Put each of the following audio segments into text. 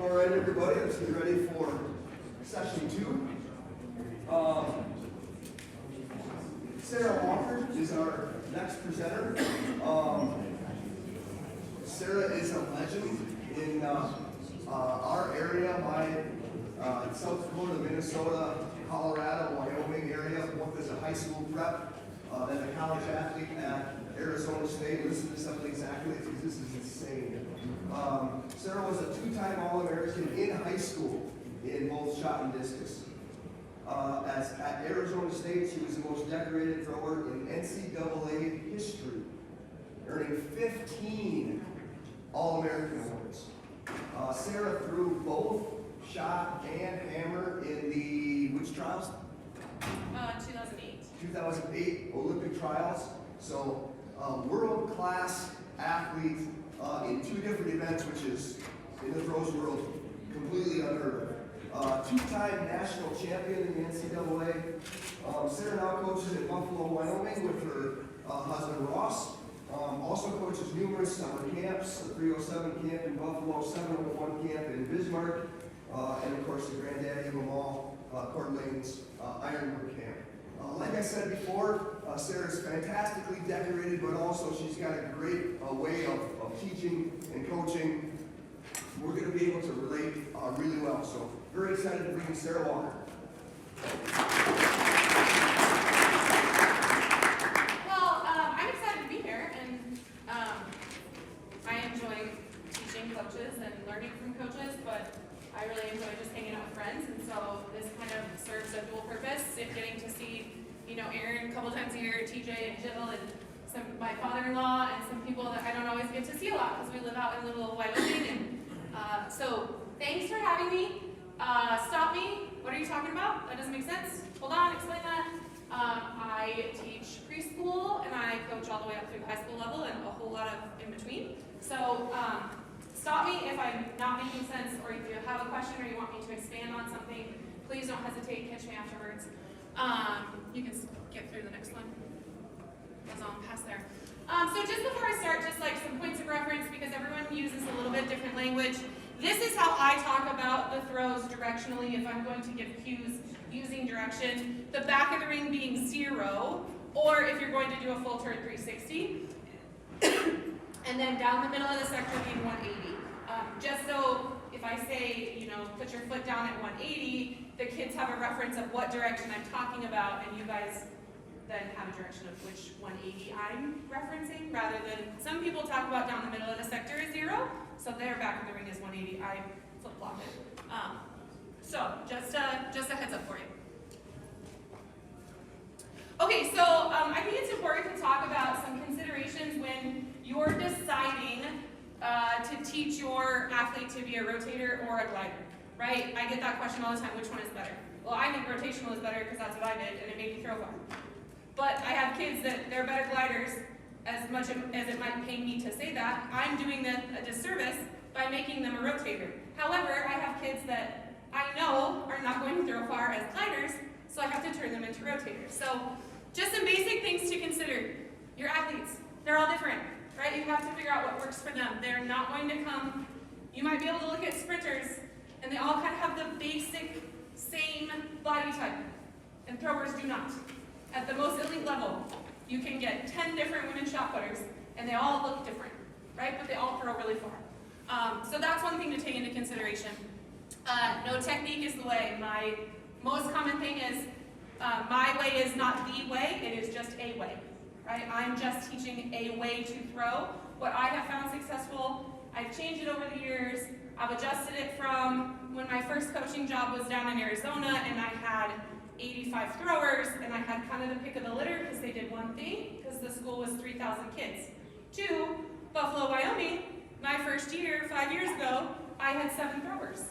All right, everybody, let's get ready for session 2. Sarah Walker is our next presenter. Sarah is a legend in our area, South Dakota, Minnesota, Colorado, Wyoming area, both as a high school prep and a college athlete at Arizona State. Listen to some of these accolades because this is insane. Sarah was a 2-time All-American in high school in both shot and discus. At Arizona State, she was the most decorated thrower in NCAA history, earning 15 All-American awards. Sarah threw both shot and hammer in the, which trials? 2008. 2008 Olympic trials. So, world-class athlete in 2 different events, which is, in the throws world, completely unheard of. 2-time national champion in the NCAA. Sarah now coaches at Buffalo, Wyoming with her husband Ross. Also coaches numerous summer camps, the 307 camp in Buffalo, 701 camp in Bismarck, and of course the granddaddy of them all, Coeur d'Alene's Ironwood camp. Like I said before, Sarah's fantastically decorated, but also she's got a great way of teaching and coaching. We're going to be able to relate really well. So very excited to bring in Sarah Walker. Well, I'm excited to be here, and I enjoy teaching coaches and learning from coaches, but I really enjoy just hanging out with friends, and so this kind of serves a dual purpose, getting to see, Aaron a couple times a year, TJ and Jill, and my father-in-law, and some people that I don't always get to see a lot because we live out in little Wyoming, and so thanks for having me. Stop me. What are you talking about? That doesn't make sense. Hold on, explain that. I teach preschool, and I coach all the way up through the high school level, and a whole lot of in between. So stop me if I'm not making sense, or if you have a question or you want me to expand on something. Please don't hesitate. Catch me afterwards. You can get through the next one. That's on past there. So just before I start, just like some points of reference, because everyone uses a little bit different language. This is how I talk about the throws directionally if I'm going to give cues using direction. The back of the ring being 0, or if you're going to do a full turn 360. And then down the middle of the sector being 180. Just so if I say, put your foot down at 180, the kids have a reference of what direction I'm talking about, and you guys then have a direction of which 180 I'm referencing, rather than some people talk about down the middle of the sector is 0, so their back of the ring is 180. I flip-flop it. So just a heads up for you. Okay, so I think it's important to talk about some considerations when you're deciding to teach your athlete to be a rotator or a glider, right? I get that question all the time, which one is better? Well, I think rotational is better because that's what I did, and it made me throw far. But I have kids that they're better gliders, as much as it might pain me to say that. I'm doing them a disservice by making them a rotator. However, I have kids that I know are not going to throw far as gliders, so I have to turn them into rotators. So just some basic things to consider. Your athletes, they're all different, right? You have to figure out what works for them. They're not going to come, you might be able to look at sprinters, and they all kind of have the basic same body type, and throwers do not. At the most elite level, you can get 10 different women shot putters, and they all look different, right? But they all throw really far. So that's one thing to take into consideration. No technique is the way. My most common thing is, my way is not the way, it is just a way, right? I'm just teaching a way to throw. What I have found successful, I've changed it over the years. I've adjusted it from when my first coaching job was down in Arizona, and I had 85 throwers, and I had kind of the pick of the litter because they did one thing, because the school was 3,000 kids. To Buffalo, Wyoming, my first year, 5 years ago, I had 7 throwers.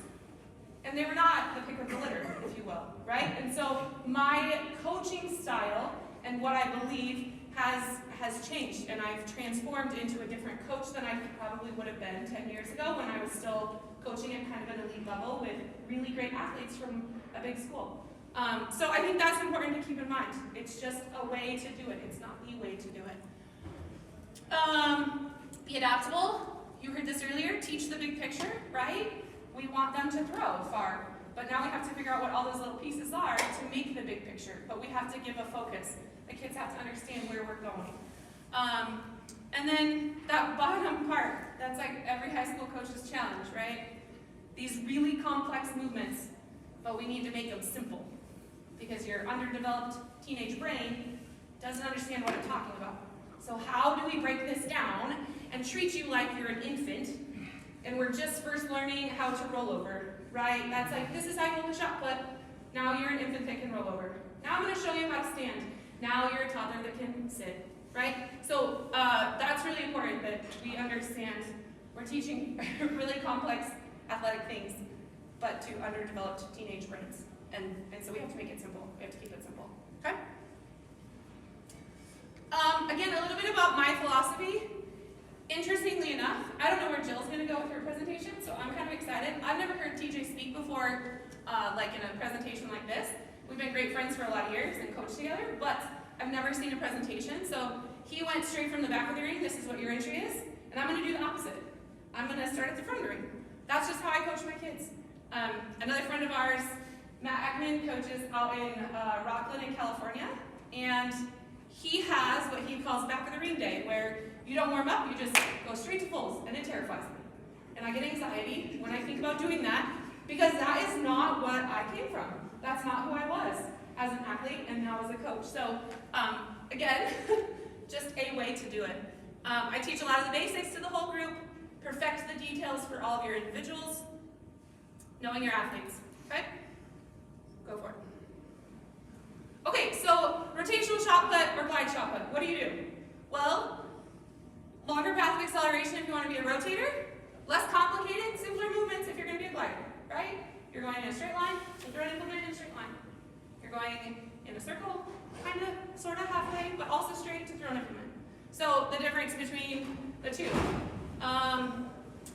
And they were not the pick of the litter, if you will, right? And so my coaching style and what I believe has changed, and I've transformed into a different coach than I probably would have been 10 years ago when I was still coaching at kind of an elite level with really great athletes from a big school. So I think that's important to keep in mind. It's just a way to do it. It's not the way to do it. Be adaptable. You heard this earlier. Teach the big picture, right? we want them to throw far. But now we have to figure out what all those little pieces are to make the big picture. But we have to give a focus. The kids have to understand where we're going. And then that bottom part, that's like every high school coach's challenge, right? These really complex movements, but we need to make them simple. Because your underdeveloped teenage brain doesn't understand what I'm talking about. So how do we break this down and treat you like you're an infant, and we're just first learning how to roll over, right? That's like, this is how you hold a shot put. Now you're an infant that can roll over. Now I'm going to show you how to stand. Now you're a toddler that can sit, right? So that's really important that we understand we're teaching really complex athletic things, but to underdeveloped teenage brains. And so we have to make it simple. We have to keep it simple, okay? Again, a little bit about my philosophy. Interestingly enough, I don't know where Jill's going to go with her presentation, so I'm kind of excited. I've never heard TJ speak before, like in a presentation like this. We've been great friends for a lot of years and coached together, but I've never seen a presentation. So he went straight from the back of the ring. This is what your entry is, and I'm going to do the opposite. I'm going to start at the front of the ring. That's just how I coach my kids. Another friend of ours, Matt Ackman, coaches out in Rockland in California, and he has what he calls back of the ring day, where you don't warm up, you just go straight to fulls, and it terrifies me. And I get anxiety when I think about doing that, because that is not what I came from. That's not who I was as an athlete and now as a coach. So again, just a way to do it. I teach a lot of the basics to the whole group, perfect the details for all of your individuals, knowing your athletes, okay? Go for it. Okay, so rotational shot put or glide shot put. What do you do? Well, longer path of acceleration if you want to be a rotator, less complicated, simpler movements if you're going to be a glider, right? You're going in a straight line, and throw an implement in a straight line. You're going in a circle, kind of, sort of halfway, but also straight to throw an implement. So the difference between the two.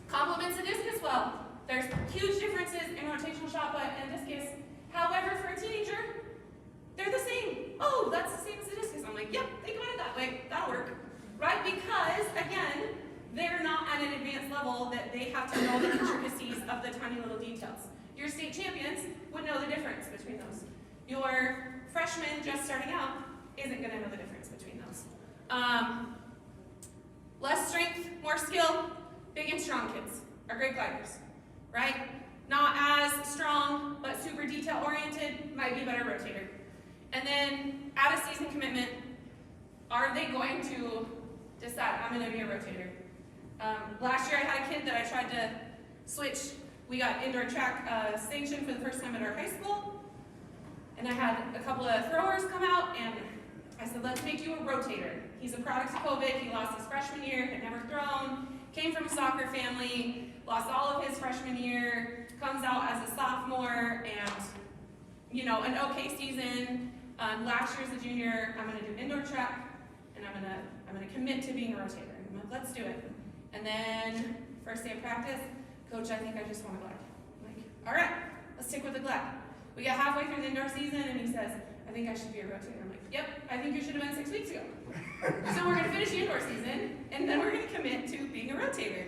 Complements the disc as well. There's huge differences in rotational shot put and discus. However, for a teenager, they're the same. Oh, that's the same as the discus. I'm like, yep, think about it that way. That'll work. Right? Because, again, they're not at an advanced level that they have to know the intricacies of the tiny little details. Your state champions would know the difference between those. Your freshman just starting out isn't going to know the difference between those. Less strength, more skill, big and strong kids are great gliders, right? Not as strong, but super detail-oriented, might be a better rotator. And then, at a season commitment, are they going to decide, I'm going to be a rotator? Last year I had a kid that I tried to switch. We got indoor track sanctioned for the first time at our high school. And I had a couple of throwers come out, and I said, let's make you a rotator. He's a product of COVID. He lost his freshman year, had never thrown, came from a soccer family, lost all of his freshman year, comes out as a sophomore, and, you know, an okay season. Last year as a junior, I'm going to do indoor track, and I'm going to commit to being a rotator. I'm like, let's do it. And then, first day of practice, coach, I think I just want to glide. I'm like, all right, let's stick with the glide. We got halfway through the indoor season, and he says, I think I should be a rotator. I'm like, yep, I think you should have been 6 weeks ago. So we're going to finish the indoor season, and then we're going to commit to being a rotator.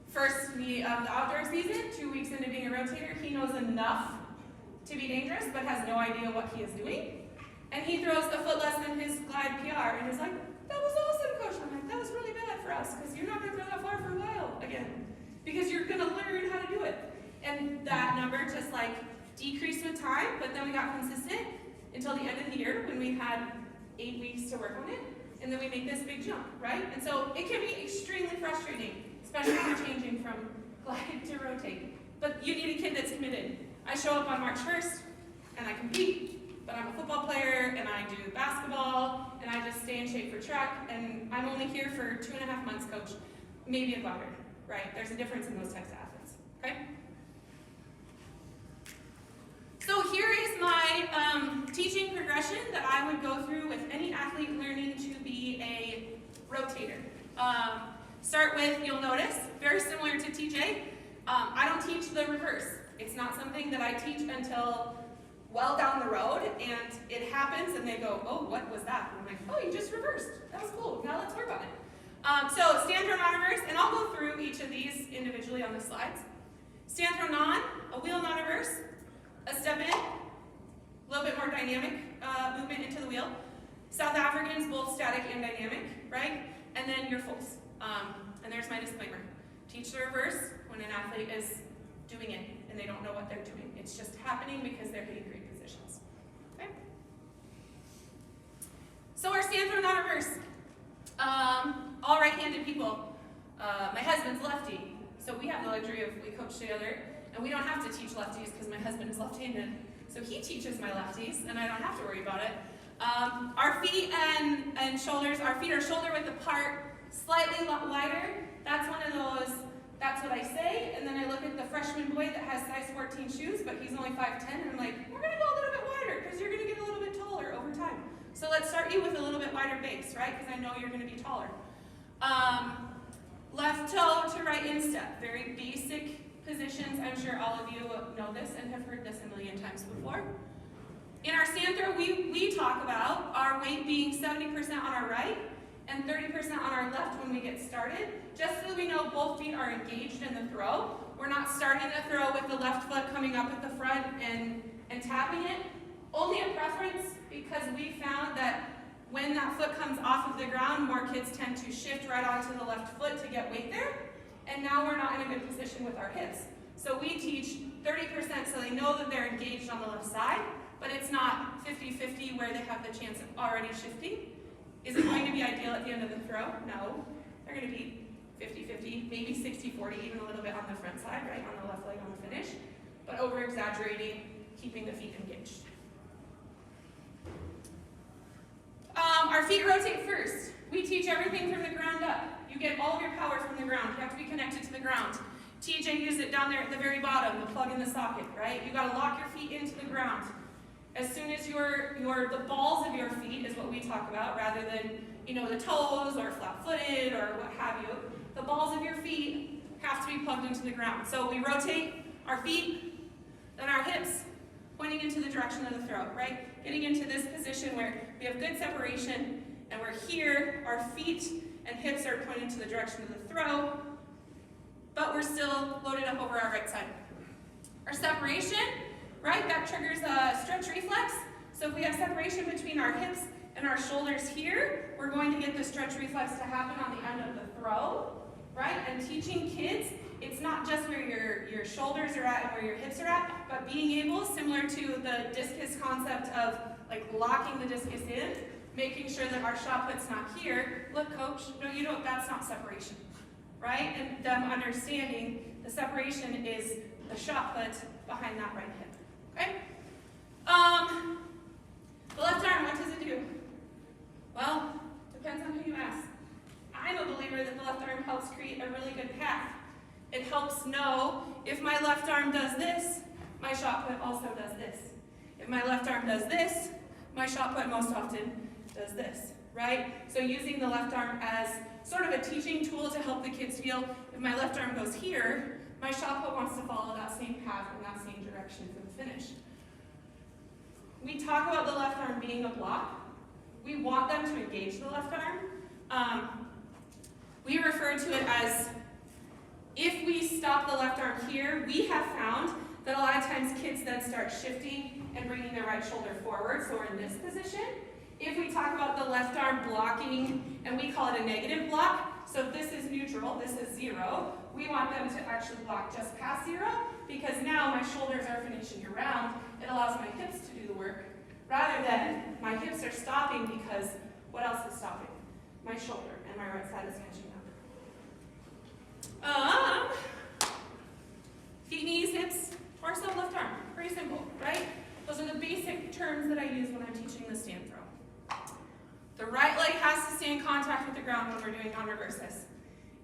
First, the outdoor season, 2 weeks into being a rotator, he knows enough to be dangerous, but has no idea what he is doing. And he throws a foot less than his glide PR, and is like, that was awesome, coach. I'm like, that was really bad for us, because you're not going to throw that far for a while again, because you're going to learn how to do it. And that number just like decreased with time, but then we got consistent until the end of the year when we had 8 weeks to work on it, and then we make this big jump, right? And so it can be extremely frustrating, especially when you're changing from glide to rotate. But you need a kid that's committed. I show up on March 1st, and I compete, but I'm a football player, and I do basketball, and I just stay in shape for track, and I'm only here for 2.5 months, coach, maybe a glider, right? There's a difference in those types of athletes, okay? So here is my teaching progression that I would go through with any athlete learning to be a rotator. Start with, you'll notice, very similar to TJ, I don't teach the reverse. It's not something that I teach until well down the road, and it happens, and they go, oh, what was that? And I'm like, oh, you just reversed. That was cool. Now let's work on it. So stand turn on reverse, and I'll go through each of these individually on the slides. Stand throw non, a wheel non-reverse, a step in, a little bit more dynamic movement into the wheel. South Africans, both static and dynamic, right? And then your fulls. And there's my disclaimer. Teach the reverse when an athlete is doing it and they don't know what they're doing. It's just happening because they're hitting great positions. Okay? So our stand throw non-reverse. All right-handed people. My husband's lefty, so we have the luxury of we coach together, and we don't have to teach lefties because my husband is left-handed. So he teaches my lefties, and I don't have to worry about it. Our feet and shoulders, our feet are shoulder width apart, slightly wider. That's one of those, that's what I say, and then I look at the freshman boy that has size 14 shoes, but he's only 5'10", and I'm like, we're gonna go a little bit wider, because you're gonna get a little bit taller over time. So let's start you with a little bit wider base, right? Because I know you're gonna be taller. Left toe to right instep, very basic positions. I'm sure all of you know this and have heard this a million times before. In our stand throw, we talk about our weight being 70% on our right and 30% on our left when we get started, just so we know both feet are engaged in the throw. We're not starting the throw with the left foot coming up at the front and tapping it. Only a preference because we found that when that foot comes off of the ground, more kids tend to shift right onto the left foot to get weight there, and now we're not in a good position with our hips. So we teach 30% so they know that they're engaged on the left side, but it's not 50-50 where they have the chance of already shifting. Is it going to be ideal at the end of the throw? No. They're going to be 50-50, maybe 60-40, even a little bit on the front side, right, on the left leg on the finish, but over-exaggerating, keeping the feet engaged. Our feet rotate first. We teach everything from the ground up. You get all of your power from the ground. You have to be connected to the ground. TJ used it down there at the very bottom, the plug in the socket, right? You got to lock your feet into the ground. As soon as the balls of your feet is what we talk about, rather than the toes or flat-footed or what have you. The balls of your feet have to be plugged into the ground. So we rotate our feet, then our hips, pointing into the direction of the throw, right? Getting into this position where we have good separation, and we're here, our feet and hips are pointing to the direction of the throw, but we're still loaded up over our right side. Our separation, right, that triggers a stretch reflex. So if we have separation between our hips and our shoulders here, we're going to get the stretch reflex to happen on the end of the throw, right? And teaching kids, it's not just where your shoulders are at and where your hips are at, but being able, similar to the discus concept of like locking the discus in, making sure that our shot put's not here. Look, coach, no, that's not separation, right? And them understanding the separation is the shot put behind that right hip, okay? The left arm, what does it do? Well, depends on who you ask. I'm a believer that the left arm helps create a really good path. It helps know if my left arm does this, my shot put also does this. If my left arm does this, my shot put most often does this, right? So using the left arm as sort of a teaching tool to help the kids feel, if my left arm goes here, my shot put wants to follow that same path in that same direction for the finish. We talk about the left arm being a block. We want them to engage the left arm. We refer to it as, if we stop the left arm here, we have found that a lot of times kids then start shifting and bringing their right shoulder forward, so we're in this position. If we talk about the left arm blocking, and we call it a negative block, so if this is neutral, this is 0, we want them to actually block just past 0, because now my shoulders are finishing around. It allows my hips to do the work, rather than my hips are stopping because what else is stopping? My shoulder, and my right side is catching up. Feet, knees, hips, torso, left arm. Pretty simple, right? Those are the basic terms that I use when I'm teaching the stand throw. The right leg has to stay in contact with the ground when we're doing non-reverses.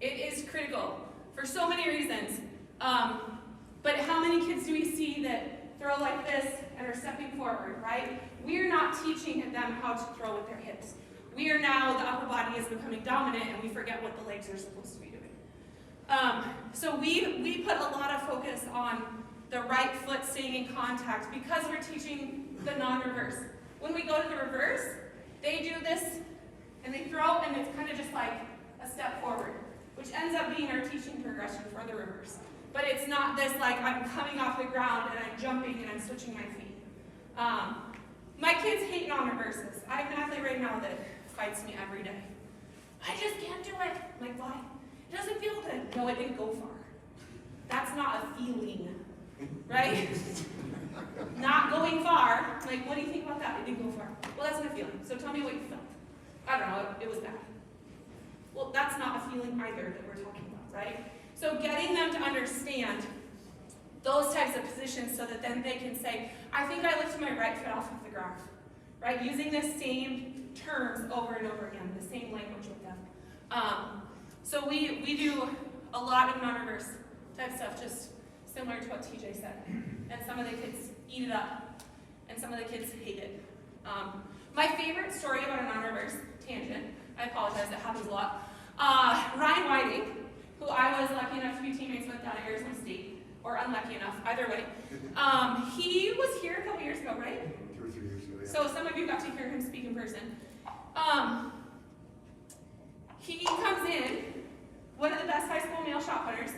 It is critical for so many reasons. But how many kids do we see that throw like this and are stepping forward, right? We're not teaching them how to throw with their hips. We are now, the upper body is becoming dominant and we forget what the legs are supposed to be doing. So we put a lot of focus on the right foot staying in contact because we're teaching the non-reverse. When we go to the reverse, they do this and they throw and it's kind of just like a step forward, which ends up being our teaching progression for the reverse. but it's not this like I'm coming off the ground and I'm jumping and I'm switching my feet. My kids hate non-reverses. I have an athlete right now that fights me every day. I just can't do it. I'm like, why? It doesn't feel good. No, it didn't go far. That's not a feeling, right? Not going far. Like, what do you think about that? It didn't go far. Well, that's not a feeling. So tell me what you felt. I don't know. It was bad. Well, that's not a feeling either that we're talking about, right? So getting them to understand those types of positions so that then they can say, I think I lifted my right foot off of the ground, right? Using the same terms over and over again, the same language with them. So we do a lot of non-reverse type stuff, just similar to what TJ said. And some of the kids eat it up, and some of the kids hate it. My favorite story about a non-reverse tangent, I apologize, that happens a lot. Ryan Whiting, who I was lucky enough to be teammates with down at Arizona State, or unlucky enough, either way. He was here a couple years ago, right? 2 or 3 years ago, yeah. So some of you got to hear him speak in person. He comes in, one of the best high school male shot putters,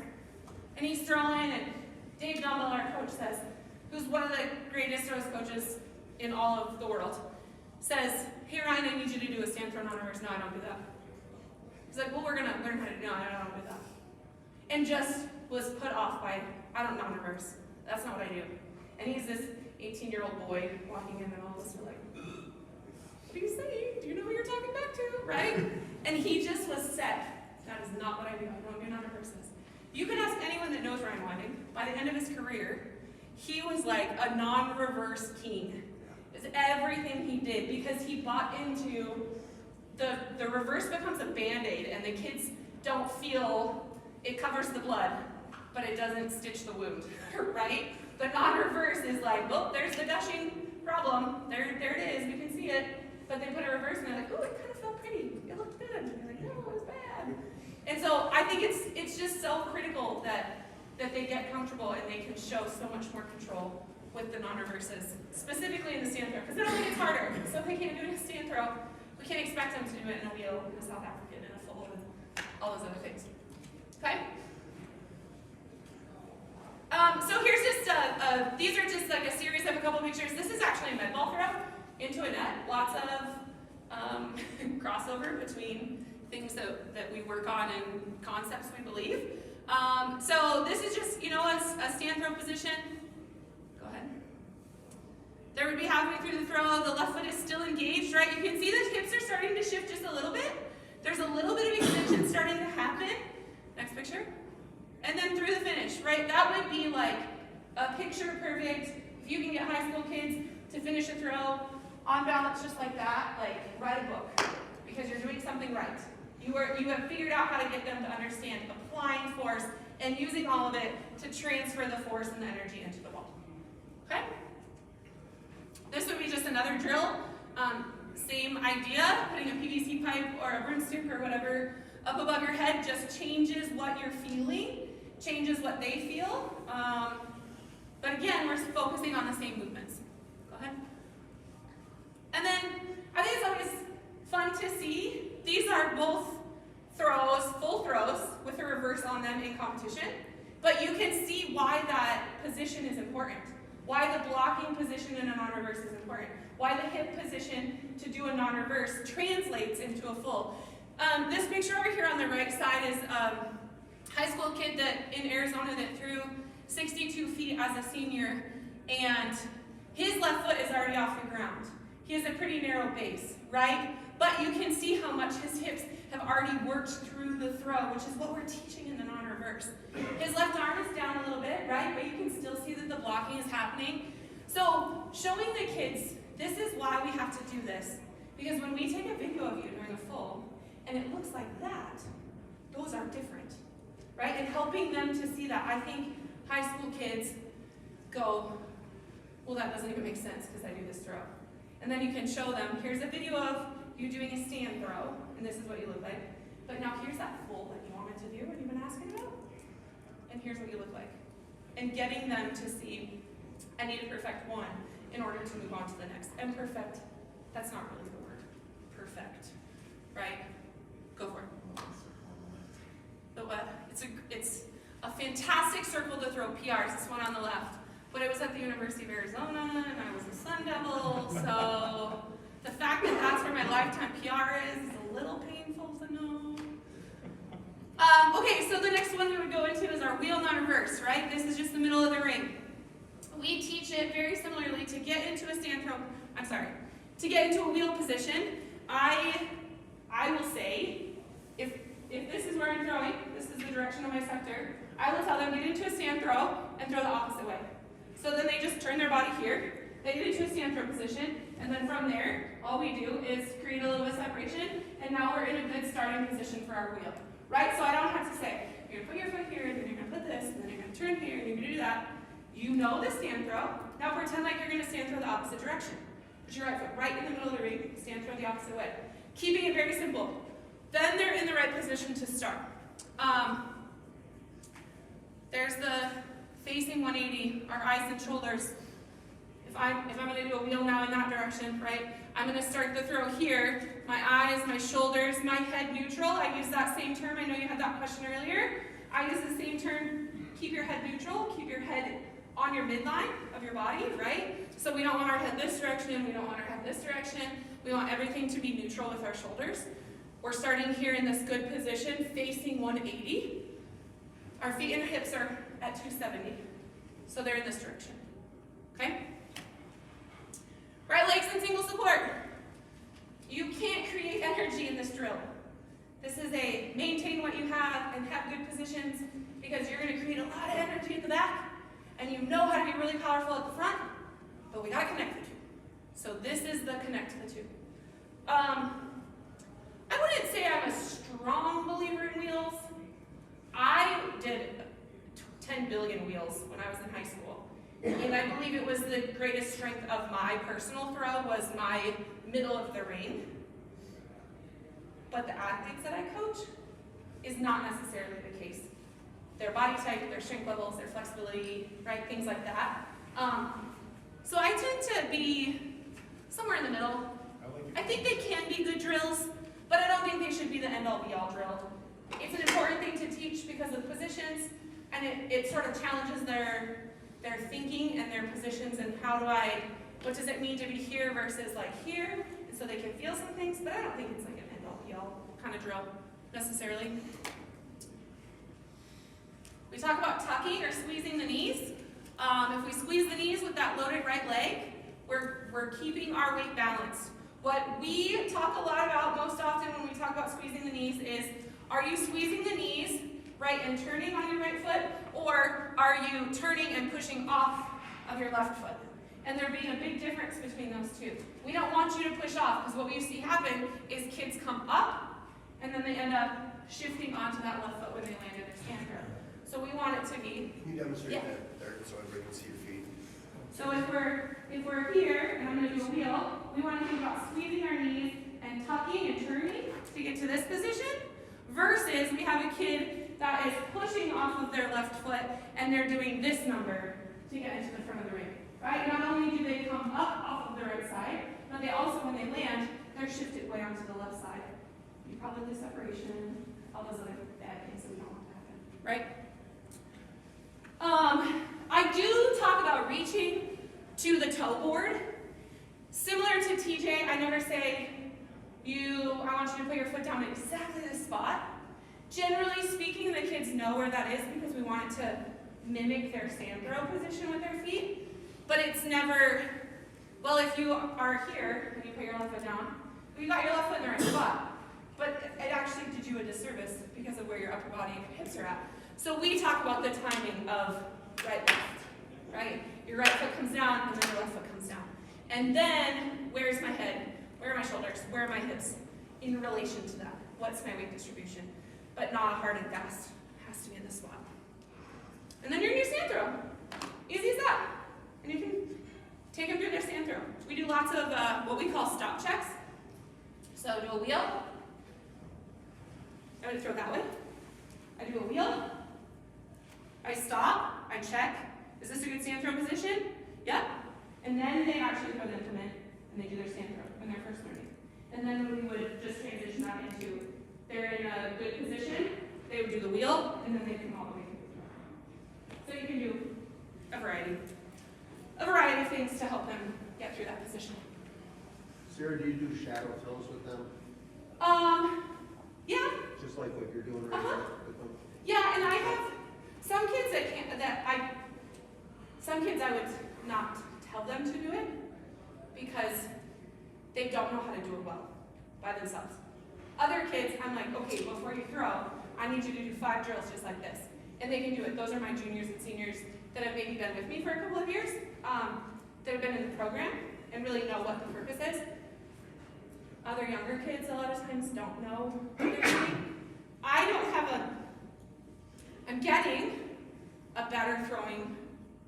and he's throwing, and Dave Dumble, our coach, says, who's one of the greatest throws coaches in all of the world, says, hey Ryan, I need you to do a stand throw non-reverse. No, I don't do that. He's like, well, we're gonna learn how to do. No, I don't do that. And just was put off by, I don't non-reverse. That's not what I do. And he's this 18-year-old boy walking in, and all of us are like, what are you saying? Do you know who you're talking back to? Right? And he just was set. That is not what I do. I don't do non-reverses. You can ask anyone that knows Ryan Whiting. By the end of his career, he was like a non-reverse king. It's everything he did because he bought into the reverse becomes a band-aid, and the kids don't feel it covers the blood, but it doesn't stitch the wound, right? But non-reverse is like, well, there's the gushing problem. There it is. We can see it. But they put a reverse, and they're like, oh, it kind of felt pretty. It looked good. And they're like, no, it was bad. And so I think it's just so critical that they get comfortable and they can show so much more control with the non-reverses, specifically in the stand throw, because then only gets harder. So if they can't do it in a stand throw, we can't expect them to do it in a wheel, in a South African, in a full, and all those other things. Okay? So here's just these are just like a series of a couple pictures. This is actually a med ball throw into a net. Lots of crossover between things that we work on and concepts we believe. So this is just, a stand throw position. Go ahead. There would be halfway through the throw, the left foot is still engaged, right? You can see the hips are starting to shift just a little bit. There's a little bit of extension starting to happen. Next picture. And then through the finish, right? That would be like a picture perfect. If you can get high school kids to finish a throw on balance just like that, like write a book because you're doing something right. You have figured out how to get them to understand applying force and using all of it to transfer the force and the energy into the ball. Okay? This would be just another drill. Same idea, putting a PVC pipe or a broomstick or whatever up above your head just changes what you're feeling, changes what they feel. But again, we're focusing on the same movements. Go ahead. And then I think it's always fun to see. These are both throws, full throws, with a reverse on them in competition. But you can see why that position is important. Why the blocking position in a non-reverse is important. Why the hip position to do a non-reverse translates into a full. This picture over here on the right side is a high school kid in Arizona that threw 62 feet as a senior, and his left foot is already off the ground. He has a pretty narrow base, right? But you can see how much his hips have already worked through the throw, which is what we're teaching in the non-reverse. His left arm is down a little bit, right? But you can still see that the blocking is happening. So showing the kids, this is why we have to do this. Because when we take a video of you during a full, and it looks like that, those are different, right? And helping them to see that. I think high school kids go, well, that doesn't even make sense because I do this throw. And then you can show them, here's a video of you doing a stand throw, and this is what you look like. But now here's that full that you wanted to do and you've been asking about. And here's what you look like. And getting them to see, I need to perfect one in order to move on to the next. And perfect, that's not really the word. Perfect, right? Go for it. But what? It's a fantastic circled the throw PRs, this one on the left, but it was at the University of Arizona, and I was a Sun Devil, so the fact that that's where my lifetime PR is a little painful to know. Okay, so the next one we would go into is our wheel non-reverse, right? This is just the middle of the ring. We teach it very similarly to get into a to get into a wheel position. I will say, if this is where I'm throwing, this is the direction of my sector, I will tell them get into a stand throw and throw the opposite way. So then they just turn their body here, they get into a stand throw position, and then from there, all we do is create a little bit of separation, and now we're in a good starting position for our wheel. Right? So I don't have to say, you're going to put your foot here, and then you're going to put this, and then you're going to turn here, and you're going to do that. You know the stand throw. Now pretend like you're going to stand throw the opposite direction. Put your right foot right in the middle of the ring, stand throw the opposite way. Keeping it very simple. Then they're in the right position to start. There's the facing 180, our eyes and shoulders. If I'm going to do a wheel now in that direction, right, I'm going to start the throw here. My eyes, my shoulders, my head neutral. I use that same term. I know you had that question earlier. I use the same term. Keep your head neutral. Keep your head on your midline of your body, right? So we don't want our head this direction. We don't want our head this direction. We want everything to be neutral with our shoulders. We're starting here in this good position, facing 180. Our feet and hips are at 270. So they're in this direction. Okay? Right legs in single support. You can't create energy in this drill. This is a maintain what you have and have good positions, because you're going to create a lot of energy at the back, and you know how to be really powerful at the front, but we got to connect the two. So this is the connect the two. I wouldn't say I'm a strong believer in wheels. I did 10 billion wheels when I was in high school. And I believe it was the greatest strength of my personal throw was my middle of the ring. But the athletes that I coach is not necessarily the case. Their body type, their strength levels, their flexibility, right, things like that. So I tend to be somewhere in the middle. I think they can be good drills, but I don't think they should be the end-all be-all drill. It's an important thing to teach because of positions, and it sort of challenges their thinking and their positions and what does it mean to be here versus like here, and so they can feel some things, but I don't think it's like an end-all be-all kind of drill necessarily. We talk about tucking or squeezing the knees. If we squeeze the knees with that loaded right leg, we're keeping our weight balanced. What we talk a lot about most often when we talk about squeezing the knees is, are you squeezing the knees, right, and turning on your right foot, or are you turning and pushing off of your left foot? And there being a big difference between those two. We don't want you to push off, because what we see happen is kids come up, and then they end up shifting onto that left foot when they land in their stand throw. So we want it to be. Can you demonstrate that there so everybody can see your feet? So if we're here, and I'm going to do a wheel, we want to think about squeezing our knees and tucking and turning to get to this position, versus we have a kid that is pushing off of their left foot and they're doing this number to get into the front of the ring. Right? Not only do they come up off of the right side, but they also, when they land, they're shifted way onto the left side. You probably lose separation, all those other bad things that we don't want to happen. Right? I do talk about reaching to the toe board. Similar to TJ, I never say, I want you to put your foot down in exactly this spot. Generally speaking, the kids know where that is because we want it to mimic their stand throw position with their feet. But it's never, well, if you are here and you put your left foot down, you got your left foot in the right spot. But it actually did you a disservice because of where your upper body and hips are at. So we talk about the timing of right left, right? Your right foot comes down and then your left foot comes down. And then, where's my head? Where are my shoulders? Where are my hips? In relation to that, what's my weight distribution? But not hard and fast. It has to be in this spot. And then you're in your stand throw. Easy as that. And you can take them through their stand throw. We do lots of what we call stop checks. So do a wheel. I'm going to throw that way. I do a wheel. I stop. I check. Is this a good stand throw position? Yep. And then they actually throw the implement and they do their stand throw when they're first learning. And then we would just transition that into, they're in a good position, they would do the wheel, and then they come all the way through the throw. So things to help them get through that position. Sarah, do you do shadow fills with them? Yeah, Just like what you're doing right Uh-huh. now with them? yeah, and I have some kids some kids I would not tell them to do it because they don't know how to do it well by themselves. Other kids, I'm like, okay, before you throw, I need you to do 5 drills just like this. And they can do it. Those are my juniors and seniors that have maybe been with me for a couple of years, that have been in the program and really know what the purpose is. Other younger kids a lot of times don't know what they're doing. I'm getting a better throwing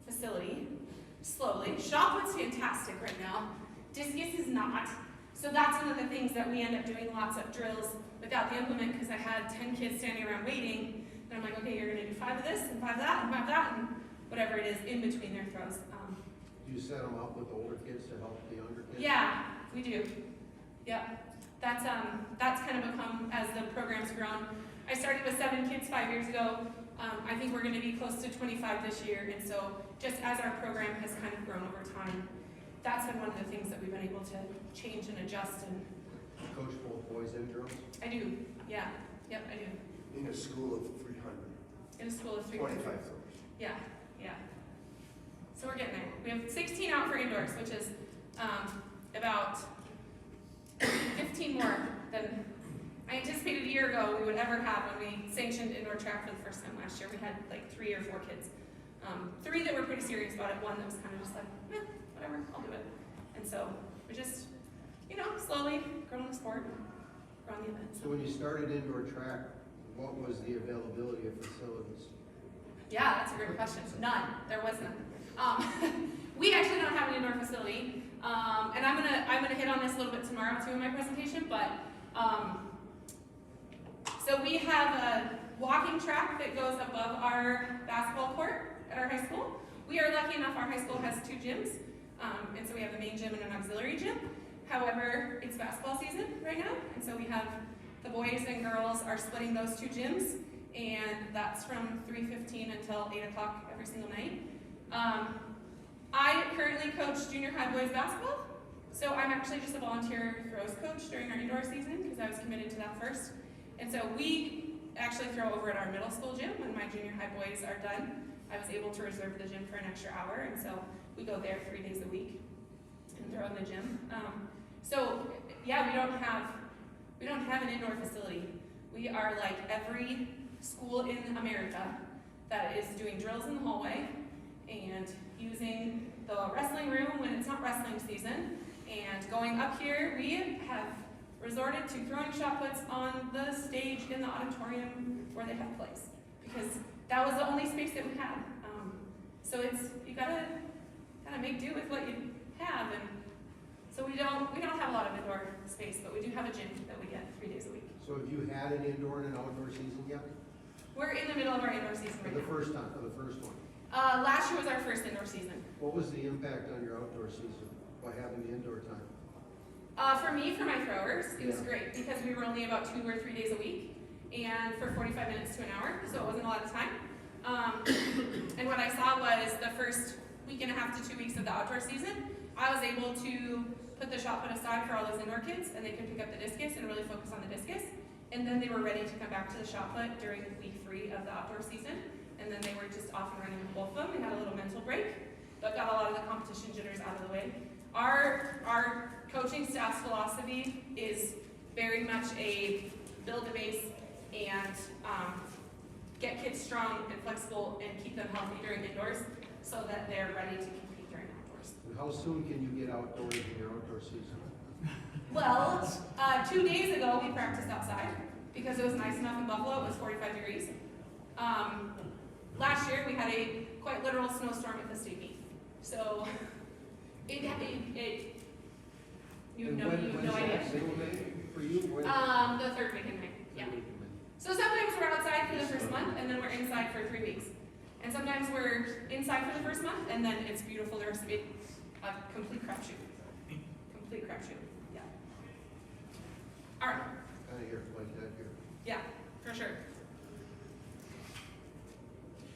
facility, slowly. Shot put's fantastic right now. Discus is not. So that's one of the things that we end up doing lots of drills without the implement because I had 10 kids standing around waiting. And I'm like, okay, you're gonna do 5 of this and 5 of that and 5 of that and whatever it is in between their throws. Do you set them up with older kids to help the younger kids? Yeah, we do. Yep. That's kind of become, as the program's grown. I started with 7 kids 5 years ago. I think we're going to be close to 25 this year, and so just as our program has kind of grown over time, that's been one of the things that we've been able to change and adjust. And Coach both boys and girls? I do, yeah, yep, I do. In a school of 300. In a school of 300. 25 throwers. Yeah, yeah. So we're getting there. We have 16 out for indoors, which is about 15 more than I anticipated a year ago we would ever have when we sanctioned indoor track for the first time last year. We had like 3 or 4 kids. 3 that were pretty serious about it, 1 that was kind of just like, whatever, I'll do it. And so we're just, slowly growing the sport, growing the event. So when you started indoor track, what was the availability of facilities? Yeah, that's a great question. None. There was none. We actually don't have an indoor facility, and I'm gonna hit on this a little bit tomorrow too in my presentation. But so we have a walking track that goes above our basketball court at our high school. We are lucky enough our high school has 2 gyms, and so we have a main gym and an auxiliary gym. However, it's basketball season right now, and so we have the boys and girls are splitting those 2 gyms, and that's from 3:15 until 8 o'clock every single night. I currently coach junior high boys basketball, so I'm actually just a volunteer throws coach during our indoor season because I was committed to that first. And so we actually throw over at our middle school gym when my junior high boys are done. I was able to reserve the gym for an extra hour, and so we go there 3 days a week and throw in the gym. So yeah, we don't have an indoor facility. We are like every school in America that is doing drills in the hallway and using the wrestling room when it's not wrestling season. And going up here, we have resorted to throwing shot puts on the stage in the auditorium where they have plays because that was the only space that we had. So you gotta kind of make do with what you have, and so we don't have a lot of indoor space, but we do have a gym that we get 3 days a week. So have you had an indoor and an outdoor season yet? We're in the middle of our indoor season right For the now. first time, for the first one. Last year was our first indoor season. What was the impact on your outdoor season by having the indoor time? For me, for my throwers, it was Yeah. great because we were only about 2 or 3 days a week, and for 45 minutes to an hour, so it wasn't a lot of time. And what I saw was the first week and a half to 2 weeks of the outdoor season, I was able to put the shot put aside for all those indoor kids, and they could pick up the discus and really focus on the discus. And then they were ready to come back to the shot put during week 3 of the outdoor season, and then they were just off and running with both of them. They had a little mental break, but got a lot of the competition jitters out of the way. Our coaching staff's philosophy is very much a build a base and get kids strong and flexible and keep them healthy during indoors so that they're ready to compete during outdoors. And how soon can you get outdoors in your outdoor season? Well, 2 days ago we practiced outside because it was nice enough in Buffalo. It was 45 degrees. Last year we had a quite literal snowstorm at the state meet. So you have no idea. Single day for you? When? The 3rd week in May. Yeah. Third week in May. So sometimes we're outside for the first month and then we're inside for 3 weeks. And sometimes we're inside for the first month and then it's beautiful the rest of it. A complete crapshoot. Complete crapshoot. Yeah. All right. Kind of here, like that here. Yeah, for sure.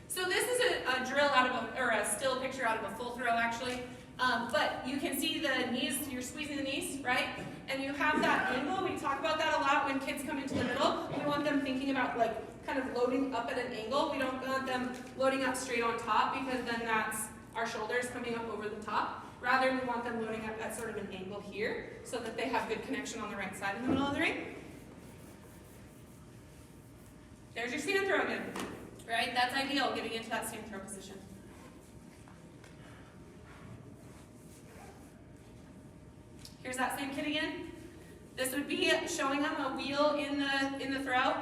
So this is a drill out of a still picture out of a full throw actually. But about like kind of loading up at an angle. We don't want them loading up straight on top because then that's our shoulders coming up over the top. Rather, we want them loading up at sort of an angle here so that they have good connection on the right side in the middle of the ring. There's your stand throw again, right? That's ideal, getting into that stand throw position. Here's that same kid again. This would be showing him a wheel in the throw.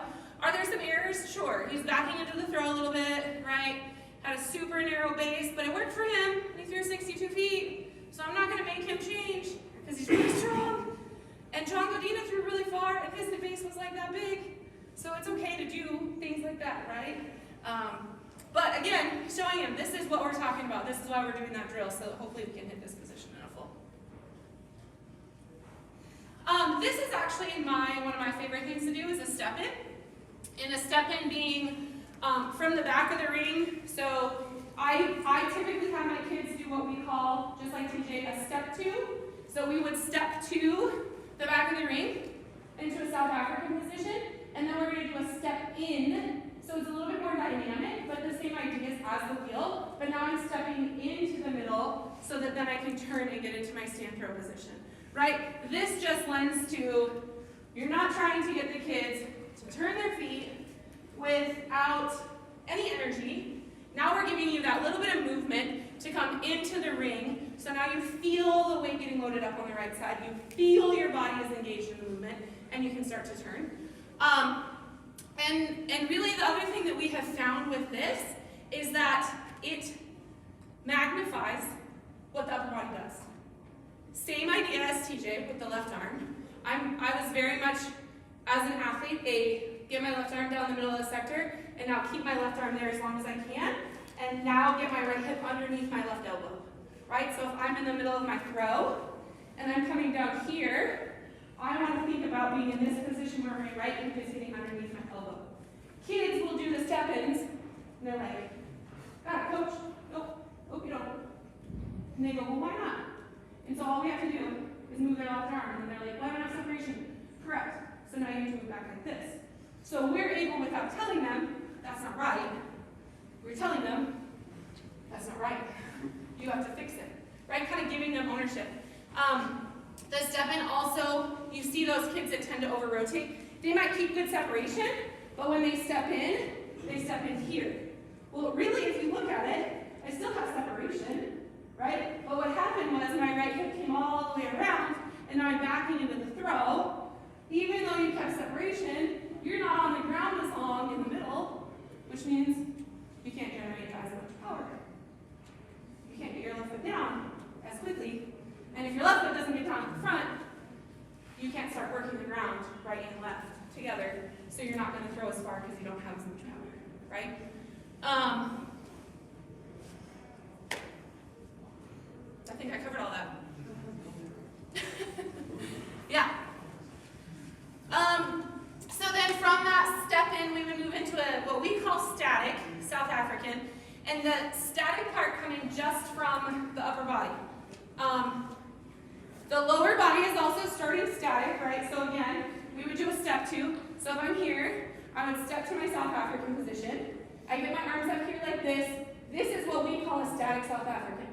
Are there some errors? Sure. He's backing into the throw a little bit, right? Had a super narrow base, but it worked for him. He threw 62 feet. So I'm not going to make him change because he's really strong. And John Godina threw really far, and his base was like that big. So it's okay to do things like that, right? But again, showing him, this is what we're talking about. This is why we're doing that drill, so hopefully we can hit this position in a full. This is actually one of my favorite things to do is a step in. And a step in being from the back of the ring. So I typically have my kids do what we call, just like TJ, a step two. So we would step to the back of the ring into a South African position. And then we're going to do a step in. So it's a little bit more dynamic, but the same ideas as the wheel. But now I'm stepping into the middle so that then I can turn and get into my stand throw position. Right? This just lends to, you're not trying to get the kids to turn their feet without any energy. Now we're giving you that little bit of movement to come into the ring. So now you feel the weight getting loaded up on the right side. You feel your body is engaged in the movement, and you can start to turn. And really the other thing that we have found with this is that it magnifies what the upper body does. Same idea as TJ with the left arm. I was very much, as an athlete, get my left arm down the middle of the sector, and now keep my left arm there as long as I can, and now get my right hip underneath my left elbow, right? So if I'm in the middle of my throw, and I'm coming down here, I want to think about being in this position where my right hip is hitting underneath my elbow. Kids will do the step-ins, and they're like, got it, coach. Nope, you don't. And they go, well, why not? And so all we have to do is move their left arm, and they're like, well, I don't have separation. Correct. So now you have to move back like this. So we're able, without telling them, that's not right. We're telling them, that's not right. You have to fix it. Right? Kind of giving them ownership. The step in also, you see those kids that tend to over-rotate. They might keep good separation, but when they step in here. Well, really, if you look at it, I still have separation, right? But what happened was my right hip came all the way around, and now I'm backing into the throw. Even though you kept separation, you're not on the ground as long in the middle, which means you can't generate as much power. You can't get your left foot down as quickly. And if your left foot doesn't get down at the front, you can't start working the ground right and left together. So you're not going to throw as far because you don't have as much power, right? I think I covered all that. Yeah. So then from that step in, we would move into what we call static, South African, and the static part coming just from the upper body. The lower body is also starting static, right? So again, we would do a step two. So if I'm here, I would step to my South African position. I get my arms up here like this. This is what we call a static South African.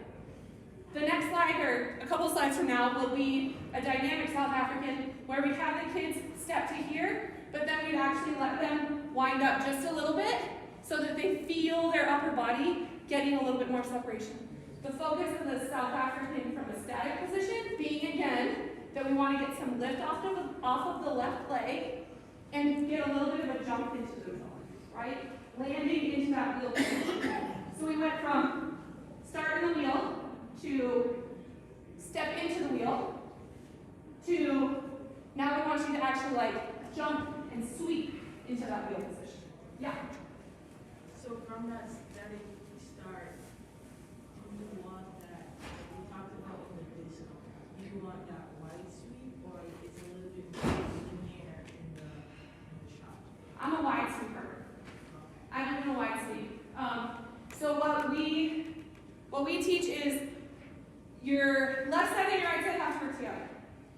The next slide, or a couple slides from now, will be a dynamic South African where we have the kids step to here, but then we'd actually let them wind up just a little bit so that they feel their upper body getting a little bit more separation. The focus of the South African from a static position being, again, that we want to get some lift off of the left leg and get a little bit of a jump into the wheel, right? Landing into that wheel position. So we went from start in the wheel to step into the wheel to now we want you to actually like jump and sweep into that wheel position. Yeah? So from that static start, you want that, we talked about in the disc, you want that wide sweep, or it's a little bit more linear in the shot? I'm a wide sweeper. I'm doing a wide sweep. So what we teach is your left side and your right side have to work together.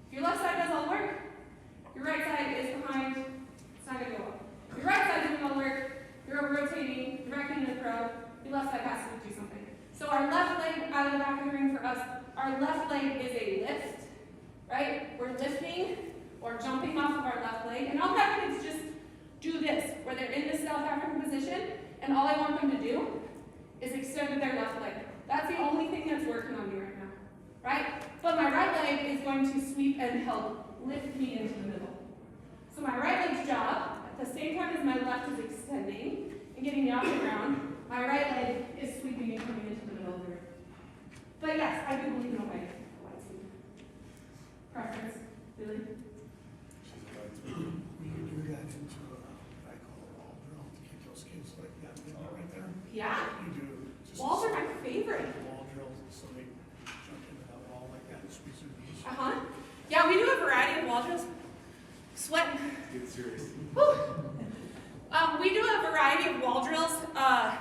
If your left side does all the work, your right side is behind, it's not going to go well. Your right side has to do something. So our left leg out of the back of the ring for us, our left leg is a lift, right? We're lifting or jumping off of our left leg. And I'll have kids just do this, where they're in the South African position, and all I want them to do is extend with their left leg. That's the only thing that's working on me right now, right? But my right leg is going to sweep and help lift me into the middle. So my right leg's job, at the same time as my left is extending and getting me off the ground, my right leg is sweeping and coming into the middle of the ring. But yes, I do believe in a wide sweep. Preference, really? We can do that into what I call a wall drill to keep those kids like that right there. Yeah. You do. Just Walls are my favorite. wall drills so they jump into that wall like that and squeeze their knees. Yeah, we do a variety of wall drills. Sweating. Get serious. Woo. We do a variety of wall drills. I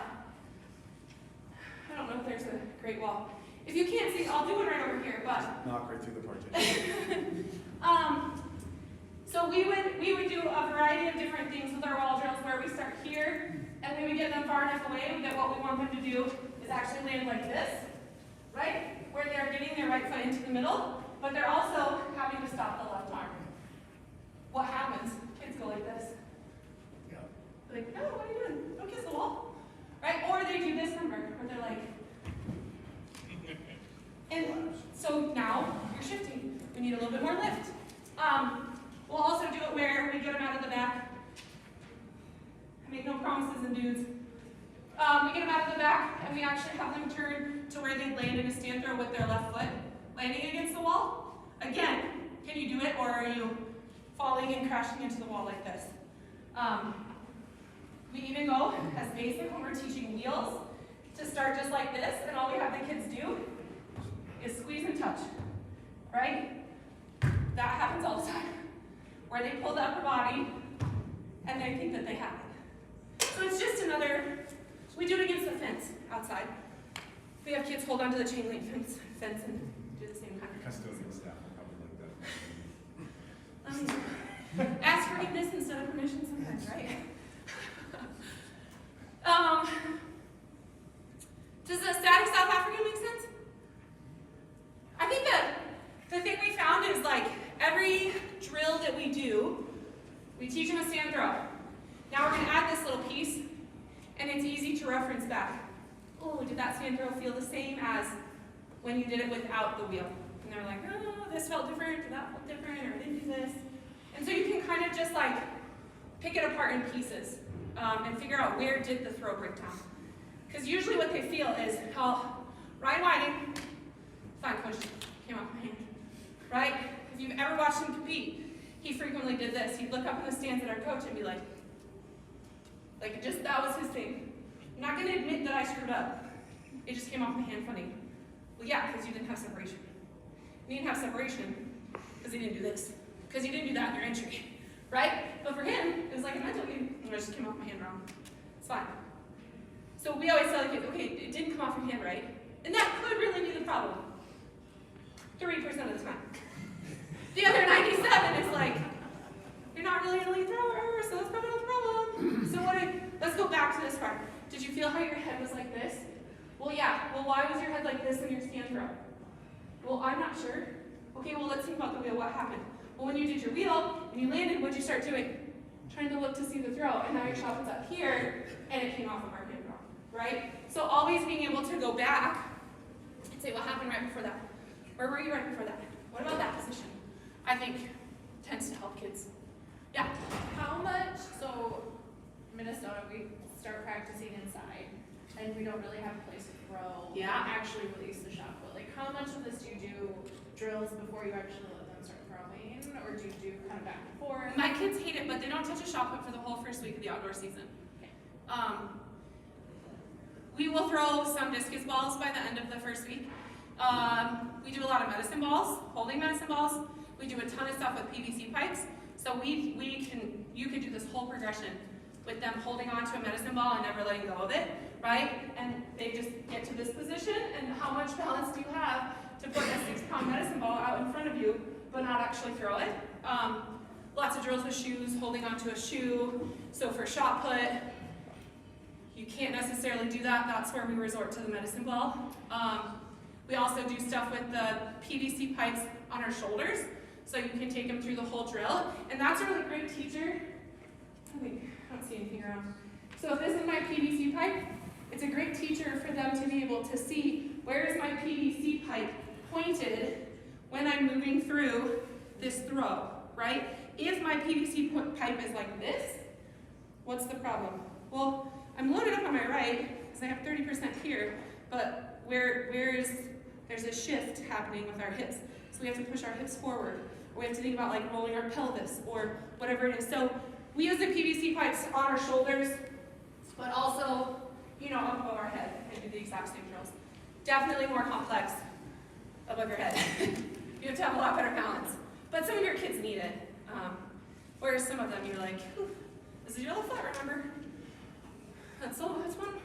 don't know if there's a great wall. If you can't see, I'll do one right over here, but Knock right through the partition. so we would do a variety of different things with our wall drills where we start here, and when we get them far enough away that what we want them to do is actually land like this, right? Where they're getting their right foot into the middle, but they're also having to stop the left arm. What happens? Kids go like this. Yeah. Like, no, what are you doing? Don't kiss the wall. Right? Or they do this number where they're like, and so now you're shifting. We need a little bit more lift. We'll also do it where we get them out of the back. I make no promises in dudes. We get them out of the back and we actually have them turn to where they land in a stand throw with their left foot, landing against the wall. Again, can you do it or are you falling and crashing into the wall like this? We even go as basic when we're teaching wheels to start just like this, and all we have the kids do is squeeze and touch, right? That happens all the time, where they pull the upper body and they think that they have it. So it's just another, we do it against the fence outside. We have kids hold onto the chain link fence and do the same kind of Custodial staff will probably like that. ask forgiveness instead of permission sometimes, right? Does the static South African make sense? I think that the thing we found is like every drill that we do, we teach them a stand throw. Now we're going to add this little piece, and it's easy to reference back. Oh, did that stand throw feel the same as when you did it without the wheel? And they're like, oh, this felt different, or that felt different, or I didn't do this. And so you can kind of just like pick it apart in pieces and figure out where did the throw break down. Because usually what they feel is, oh, Ryan Whiting, fine coach, came off my hand, right? If you've ever watched him compete, he frequently did this. He'd look up in the stands at our coach and be like just that was his thing. I'm not going to admit that I screwed up. It just came off my hand funny. Well, yeah, because you didn't have separation. You didn't have separation because you didn't do this. Because you didn't do that in your entry, right? But for him, it was like a mental game. It just came off my hand wrong. It's fine. So we always tell the kids, okay, it didn't come off your hand right. And that could really be the problem. 3% of the time. The other 97 is like, you're not really an elite thrower, so that's probably not the problem. So let's go back to this part. Did you feel how your head was like this? Well, yeah. Well, why was your head like this in your stand throw? Well, I'm not sure. Okay, well, let's think about the wheel. What happened? Well, when you did your wheel and you landed, what'd you start doing? Trying to look to see the throw, and now your shot was up here, and it came off of our hand wrong, right? So always being able to go back and say, what happened right before that? Where were you right before that? What about that position? I think tends to help kids. Yeah? How much, so Minnesota, we start practicing inside, and we don't really have a place to throw. Yeah. Actually release the shot put. Like, how much of this do you do drills before you actually let them start throwing, or do you do kind of back and forth? My kids hate it, but they don't touch a shot put for the whole first week of the outdoor season. Okay. We will throw some discus balls by the end of the first week. We do a lot of medicine balls, holding medicine balls. We do a ton of stuff with PVC pipes. So you can do this whole progression with them holding on to a medicine ball and never letting go of it, right? And they just get to this position, and how much balance do you have to put a 6-pound medicine ball out in front of you, but not actually throw it? Lots of drills with shoes, holding onto a shoe. So for shot put, you can't necessarily do that. That's where we resort to the medicine ball. We also do stuff with the PVC pipes on our shoulders, so you can take them through the whole drill. And that's a really great teacher. I don't see anything around. So if this is my PVC pipe, it's a great teacher for them to be able to see where is my PVC pipe pointed when I'm moving through this throw, right? If my PVC pipe is like this, what's the problem? Well, I'm loaded up on my right because I have 30% here, but there's a shift happening with our hips. So we have to push our hips forward, or we have to think about like rolling our pelvis or whatever it is. So we use the PVC pipes on our shoulders, but also, up above our head and do the exact same drills. Definitely more complex above your head. You have to have a lot better balance. But some of your kids need it. Whereas some of them, you're like, this is your little foot, remember? That's one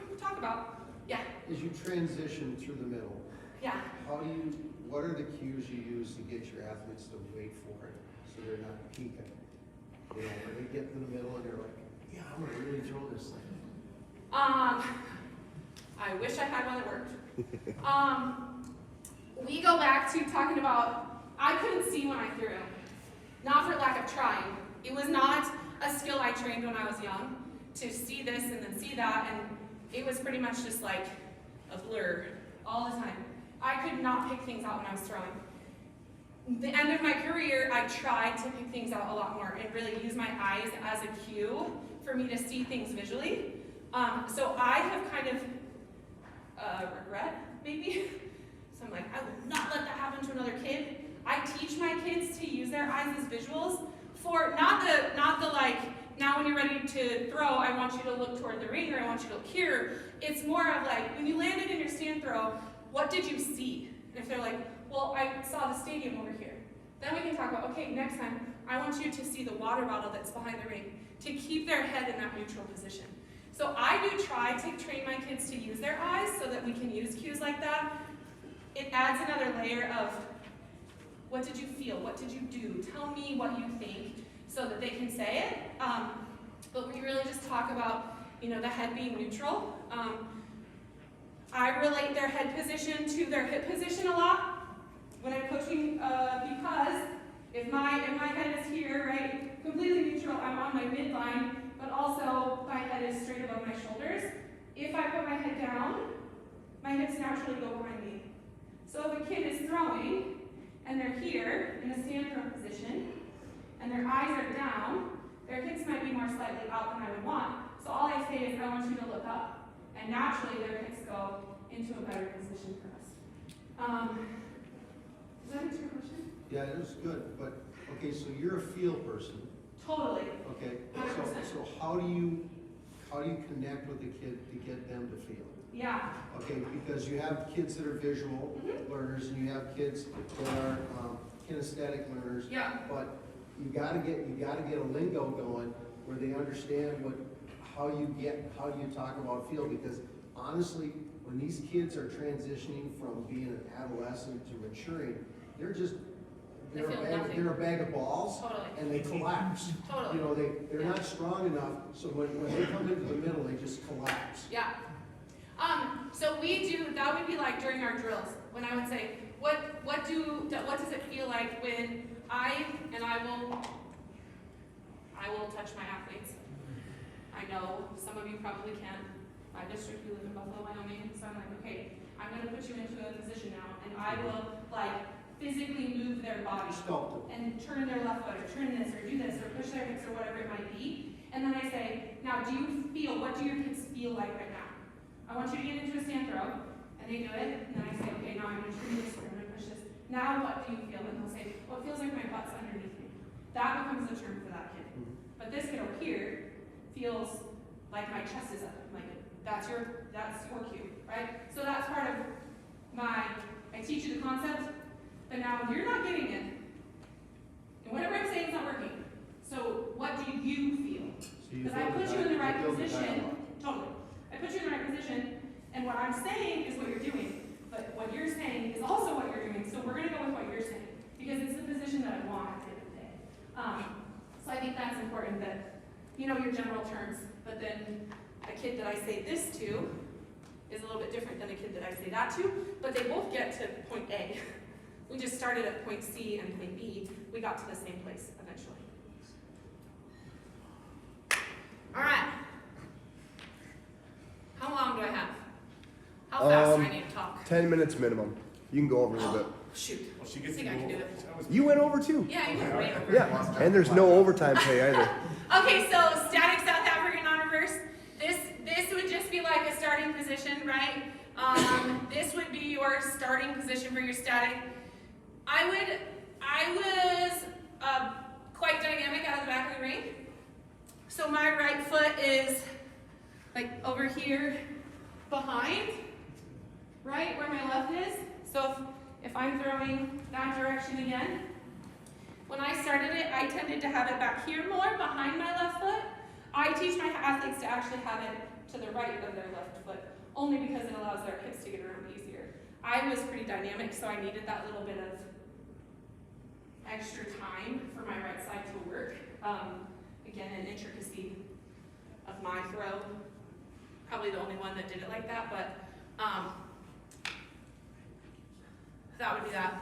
we talk about. Yeah. As you transition through the middle, Yeah. what are the cues you use to get your athletes to wait for it so they're not peeking? Where they get in the middle and they're like, yeah, I'm gonna really throw this thing. I wish I had one that worked. We go back to talking about, I couldn't see when I threw. Not for lack of trying. It was not a skill I trained when I was young, to see this and then see that, and it was pretty much just like a blur all the time. I could not pick things out when I was throwing. The end of my career, I tried to pick things out a lot more and really use my eyes as a cue for me to see things visually. So I have kind of regret, maybe. So I'm like, I will not let that happen to another kid. I teach my kids to use their eyes as visuals for not the like, now when you're ready to throw, I want you to look toward the ring, or I want you to look here. It's more of like, when you landed in your stand throw, what did you see? And if they're like, well, I saw the stadium over here. Then we can talk about, okay, next time, I want you to see the water bottle that's behind the ring, to keep their head in that neutral position. So I do try to train my kids to use their eyes so that we can use cues like that. It adds another layer of, what did you feel? What did you do? Tell me what you think, so that they can say it. But we really just talk about, the head being neutral. I relate their head position to their hip position a lot when I'm coaching, because if my head is here, right, completely neutral, I'm on my midline, but also my head is straight above my shoulders. If I put my head down, my hips naturally go behind me. So if a kid is throwing, and they're here in a stand throw position, and their eyes are down, their hips might be more slightly out than I would want. So all I say is, I want you to look up. And naturally, their hips go into a better position for us. Does that answer your question? Yeah, it was good, but, okay, so you're a feel person, Totally. okay? 100%. So how do you connect with the kid to get them to feel? Yeah. Okay, because you have kids that are visual learners, and you have kids that are kinesthetic learners. Yeah. But you gotta get a lingo going where they understand how you talk about feel, because honestly, when these kids are transitioning from being an adolescent to maturing, they're a bag of balls. Totally. And they collapse. Totally. They're not strong enough, so when they come into the middle, they just collapse. Yeah. So that would be like during our drills, when I would say, what does it feel like when I will touch my athletes? I know some of you probably can't. My district, we live in Buffalo, Wyoming, so I'm like, okay, I'm gonna put you into a position now, and I will like physically move their body Sculpt it. and turn their left foot, or turn this, or do this, or push their hips, or whatever it might be. And then I say, now what do your kids feel like right now? I want you to get into a stand throw, and they do it, and then I say, okay, now I'm gonna turn this, or I'm gonna push this. Now what do you feel? And they'll say, well, it feels like my butt's underneath me. That becomes a term for that kid. But this kid over here feels like my chest is up. Like that's your cue, right? So that's part of I teach you the concept, but now you're not getting it. And whatever I'm saying is not working. So what do you feel? Because I put you in the right position. Totally. I put you in the right position, and what I'm saying is what you're doing. But what you're saying is also what you're doing. So we're gonna go with what you're saying, because it's the position that I want at the end of the day. So I think that's important, that your general terms, but then A kid that I say this to is a little bit different than a kid that I say that to, but they both get to point A. We just started at point C and point B. We got to the same place eventually. All right. How long do I have? How fast do I need to talk? 10 minutes minimum. You can go over a little bit. Shoot. Well, she I gets think to I can go do over. it. That was- You went over too. Yeah, you went way over. Yeah, and there's no overtime pay either. Okay, so static South African non-reverse. This would just be like a starting position, right? This would be your starting position for your static. I was quite dynamic out of the back of the ring. So my right foot is like over here behind, right where my left is. So if I'm throwing that direction again, when I started it, I tended to have it back here more behind my left foot. I teach my athletes to actually have it to the right of their left foot, only because it allows their hips to get around easier. I was pretty dynamic, so I needed that little bit of extra time for my right side to work. Again, an intricacy of my throw. Probably the only one that did it like that, but that would be that.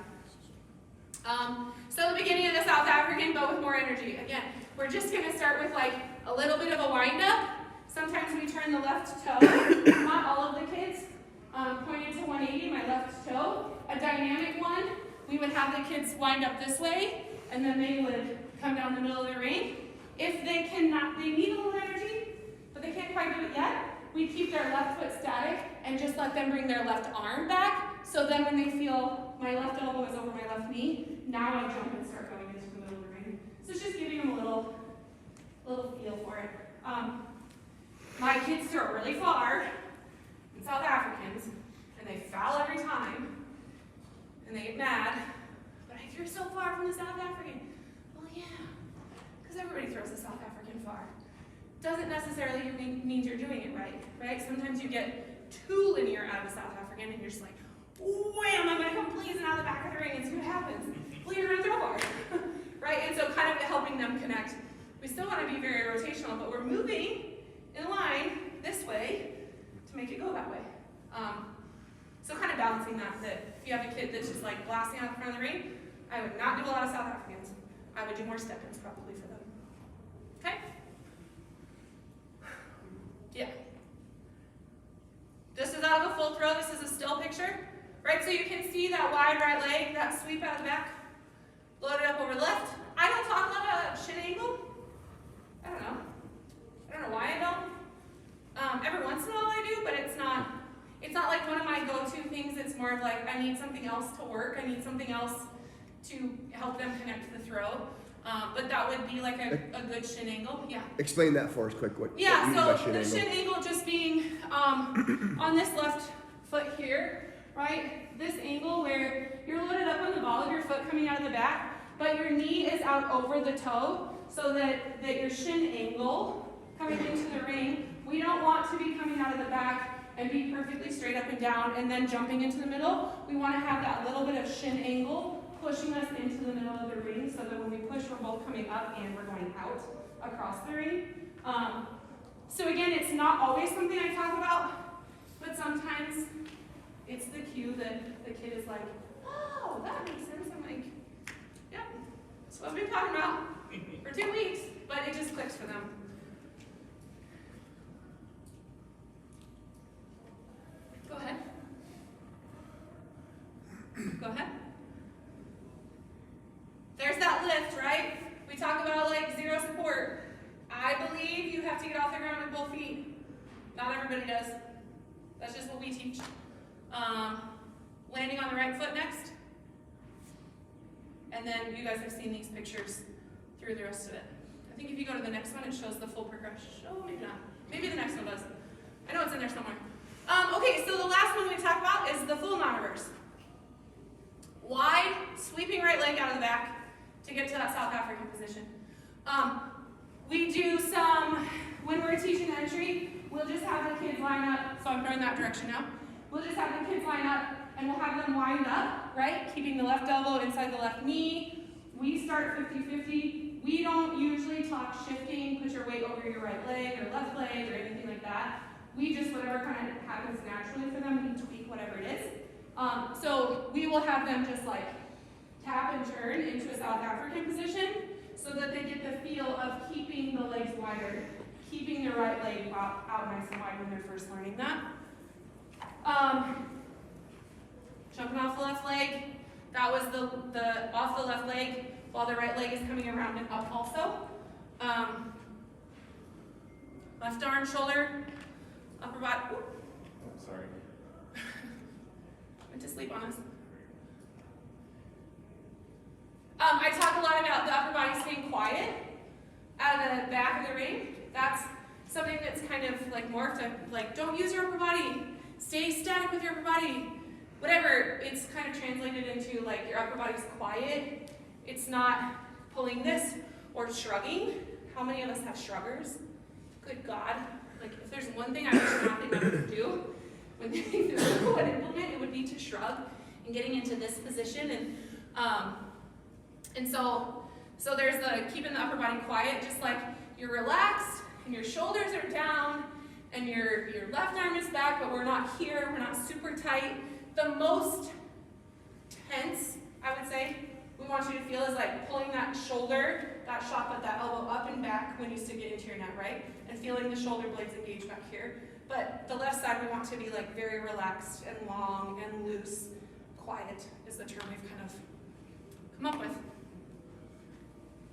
So the beginning of the South African, but with more energy. Again, we're just gonna start with like a little bit of a wind up. Sometimes we turn the left toe, not all of the kids, pointed to 180, my left toe. A dynamic one, we would have the kids wind up this way, and then they would come down the middle of the ring. If they cannot, they need a little energy, but they can't quite do it yet, we keep their left foot static and just let them bring their left arm back. So then when they feel my left elbow is over my left knee, now I jump and start going into the middle of the ring. So it's just giving them a little feel for it. My kids throw really far, in South Africans, and they foul every time, and they get mad. But I threw so far from the South African. Well, yeah, because everybody throws the South African far. Doesn't necessarily mean you're doing it right? Sometimes you get too linear out of a South African, and you're just like, wham, I'm gonna come blazing out of the back of the ring and see what happens. Well, you're gonna throw far, right? And so kind of helping them connect. We still wanna be very rotational, but we're moving in a line this way to make it go that way. So kind of balancing that if you have a kid that's just like blasting out the front of the ring, I would not do a lot of South Africans. I would do more step-ins probably for them. Okay? Yeah. This is out of a full throw. This is a still picture, right? So you can see that wide right leg, that sweep out of the back, load it up over left. I don't talk a lot about that shin angle. I don't know why I don't. Every once in a while I do, but it's not like one of my go-to things. It's more of like, I need something else to work. I need something else to help them connect the throw. But that would be like a good shin angle. Yeah. Explain that for us quick. Yeah, What so you mean by the shin angle just being on this left foot here, right? This angle where you're loaded up on the ball of your foot coming out of the back, but your knee is out over the toe so that your shin angle coming into the ring, we don't want to be coming out of the back and be perfectly straight up and down and then jumping into the middle. We want to have that little bit of shin angle pushing us into the middle of the ring so that when we push, we're both coming up and we're going out across the ring. So again, it's not always something I talk about, but sometimes it's the cue that the kid is like, oh, that makes sense. I'm like, yep, that's what we've been talking about for 2 weeks, but it just clicks for them. Go ahead. Go ahead. There's that lift, right? We talk about like zero support. I believe you have to get off the ground with both feet. Not everybody does. That's just what we teach. Landing on the right foot next. And then you guys have seen these pictures through the rest of it. I think if you go to the next one, it shows the full progression. Oh, maybe not. Maybe the next one does. I know it's in there somewhere. Okay, so the last one we talk about is the full non-reverse. Wide, sweeping right leg out of the back to get to that South African position. We do some, when we're teaching entry, we'll just have the kids line up, so I'm throwing that direction now. We'll just have the kids line up and we'll have them wind up, right? Keeping the left elbow inside the left knee. We start 50-50. We don't usually talk shifting, put your weight over your your right leg or left leg or anything like that. We just, whatever kind of happens naturally for them, we tweak whatever it is. So we will have them just like tap and turn into a South African position so that they get the feel of keeping the legs wider, keeping their right leg out nice and wide when they're first learning that. Jumping off the left leg, that was the off the left leg while the right leg is coming around and up also. Left arm, shoulder, upper body. Oh, sorry. Went to sleep on us. I talk a lot about the upper body staying quiet out of the back of the ring. That's something that's kind of like morphed to like, don't use your upper body. Stay static with your upper body. Whatever, it's kind of translated into like your upper body's quiet. It's not pulling this or shrugging. How many of us have shruggers? Good God. Like if there's one thing I wish an athlete would do when they would implement, it would be to shrug and getting into this position. And so there's the keeping the upper body quiet, just like you're relaxed and your shoulders are down and your left arm is back, but we're not here, we're not super tight. The most tense, I would say, we want you to feel is like pulling that shoulder, that shot at that elbow up and back when you stick it into your neck, right? And feeling the shoulder blades engage back here. But the left side we want to be like very relaxed and long and loose. Quiet is the term we've kind of come up with.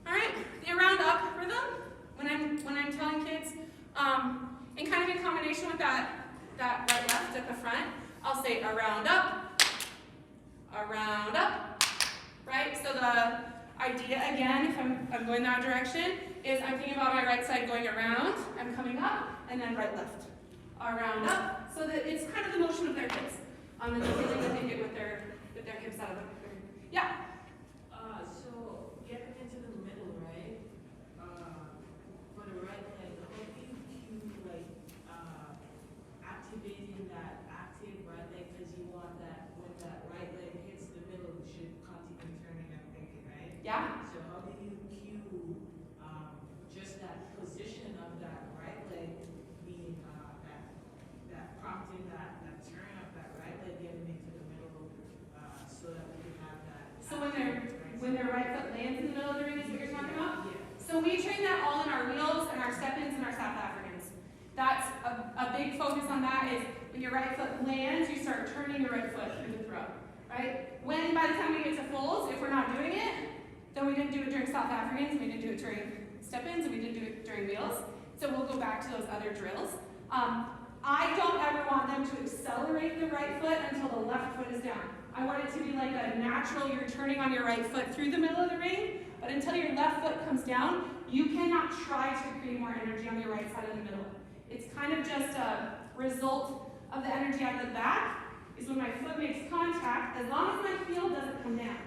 All right, the around up rhythm, when I'm telling kids, and kind of in combination with that right left at the front, I'll say around up, right? So the idea again, if I'm going that direction, is I'm thinking about my right side going around, I'm coming up, and then right left. Around up, so that it's kind of the motion of their hips. And the feeling that they get with their hips out of them. Yeah. So getting into the middle, right? For the right leg, how do you cue like activating that active right leg because you want that when that right leg hits the middle, it should continue turning and thinking, right? Yeah. So how do you cue just that position of that right leg being that prompting that turn of that right leg getting into the middle so that we can have that. So when their right foot lands in the middle of the ring is what you're talking about? Yeah. So we train that all in our wheels and our step-ins and our South Africans. That's a big focus on that is when your right foot lands, you start turning your right foot through the throw, right? When by the time we get to fulls, if we're not doing it, then we didn't do it during South Africans, we didn't do it during step-ins, and we didn't do it during wheels. So we'll go back to those other drills. I don't ever want them to accelerate the right foot until the left foot is down. I want it to be like a natural, you're turning on your right foot through the middle of the ring, but until your left foot comes down, you cannot try to create more energy on your right side in the middle. It's kind of just a result of the energy out of the back, is when my foot makes contact, as long as my heel doesn't come down.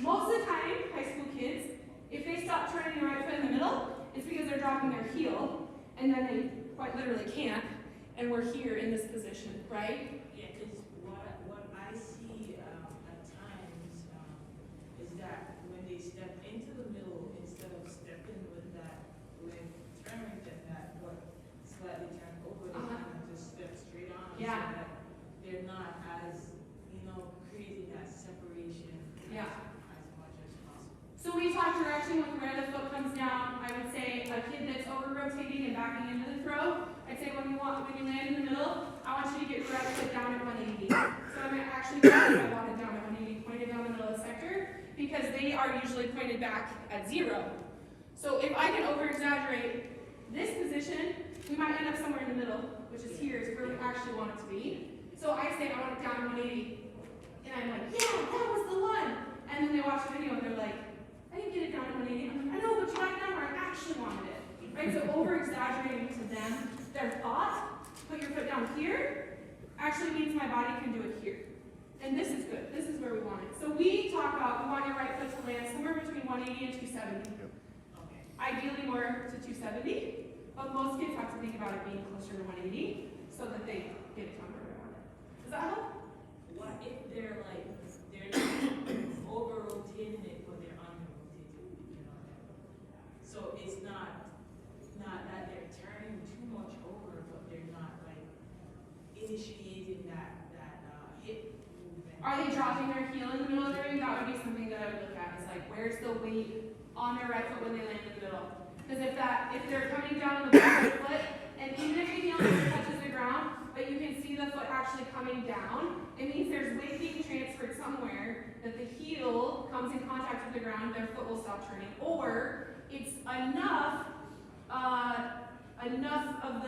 Most of the time, high school kids, if they stop turning the right foot in the middle, it's because they're dropping their heel, and then they quite literally can't, and we're here in this position, right? Yeah, because what I see at times is that when they step into the middle, instead of stepping with that leg turn, that what slightly turn over, they kind of just step straight on. Yeah. So that they're not as, creating that separation Yeah. as much as possible. So we talk direction with where the foot comes down. I would say a kid that's over rotating and backing into the throw, I'd say when you land in the middle, I want you to get your right foot down at 180. So I'm actually I want it down at 180, pointed down the middle of the sector, because they are usually pointed back at 0. So if I can over exaggerate this position, we might end up somewhere in the middle, which is here, is where we actually want it to be. So I say I want it down at 180. And I'm like, yeah, that was the one. And then they watch the video and they're like, I didn't get it down at 180. I'm like, I know, but you got it down where I actually wanted it. Right? So over exaggerating to them their thought, put your foot down here, actually means my body can do it here. And this is good. This is where we want it. So we talk about we want your right foot to land somewhere between 180 and 270. Okay. Ideally more to 270, but most kids have to think about it being closer to 180 so that they get it down where they want it. Does that help? What if they're not over rotating it, but they're under rotating? So it's not that they're initiating that hip movement. Are they dropping their heel in the middle of their ring? That would be something that I would look at. Is like, where's the weight on their right foot when they land in the middle? Because if they're coming down on the back of the foot, and even if the heel never touches the ground, but you can see the foot actually coming down, it means there's weight being transferred somewhere, that the heel comes in contact with the ground, their foot will stop turning. Or it's enough of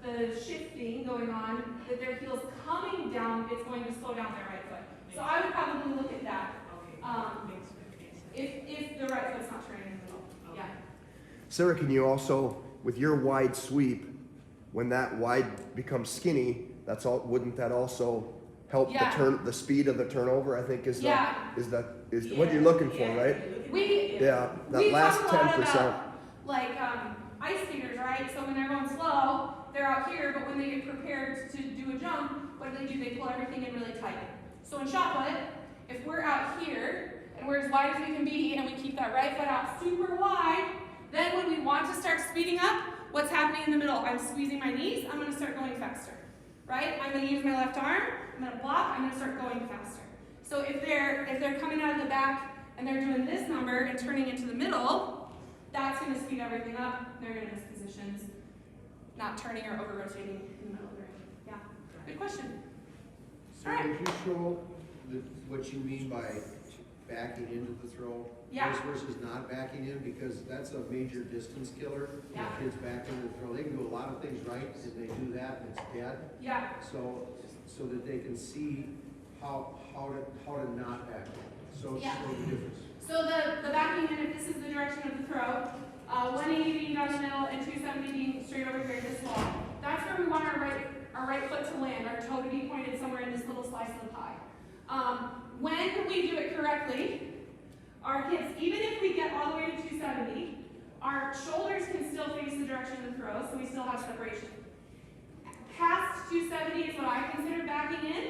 the shifting going on that their heel's coming down, it's going to slow down their right foot. So I would probably look at that. Okay, makes sense. If the right foot's not turning in the middle. Okay. Yeah. Sarah, can you also, with your wide sweep, when that wide becomes skinny, wouldn't that also help Yeah. the speed of the turnover? I think is Yeah. what you're looking for, right? Yeah, that We last talk a lot 10%. about, like, ice skaters, right? So when they're going slow, they're out here, but when they get prepared to do a jump, what do? They pull everything in really tight. So in shot put, if we're out here, and we're as wide as we can be, and we keep that right foot out super wide, then when we want to start speeding up, what's happening in the middle? I'm squeezing my knees, I'm gonna start going faster, right? I'm gonna use my left arm, I'm gonna block, I'm gonna start going faster. So if they're coming out of the back, and they're doing this number and turning into the middle, that's going to speed everything up. They're going to miss positions, not turning or over rotating in the middle of the ring. Yeah, good question. So Alright. would you show what you mean by backing into the throw? Yeah. Versus not backing in, because that's a major distance killer. Yeah. When kids back into the throw, they can do a lot of things right, and they do that, and it's dead. Yeah, So that they can see how to not back in. So Yeah. show the difference. so the backing in, if this is the direction of the throw, 180 being down the middle and 270 being straight over here, this wall. That's where we want our right foot to land, our toe to be pointed somewhere in this little slice of the pie. When we do it correctly, our hips, even if we get all the way to 270, our shoulders can still face the direction of the throw, so we still have separation. Past 270 is what I consider backing in,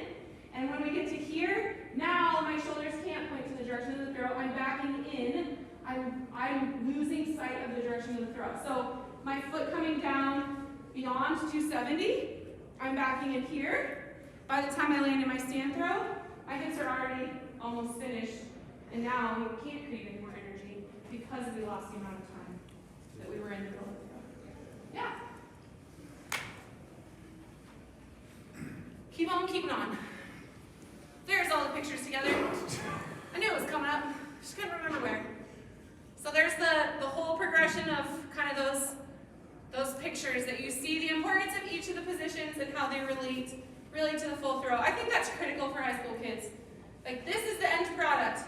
and when we get to here, now my shoulders can't point to the direction of the throw. I'm backing in. I'm losing sight of the direction of the throw. So my foot coming down beyond 270, I'm backing in here. By the time I land in my stand throw, my hips are already almost finished, and now we can't create any more energy because we lost the amount of time that we were in the middle of the throw. Yeah. Keep on keeping on. There's all the pictures together. I knew it was coming up. Just couldn't remember where. So there's the whole progression of kind of those pictures that you see the importance of each of the positions and how they relate to the full throw. I think that's critical for high school kids. Like, this is the end product,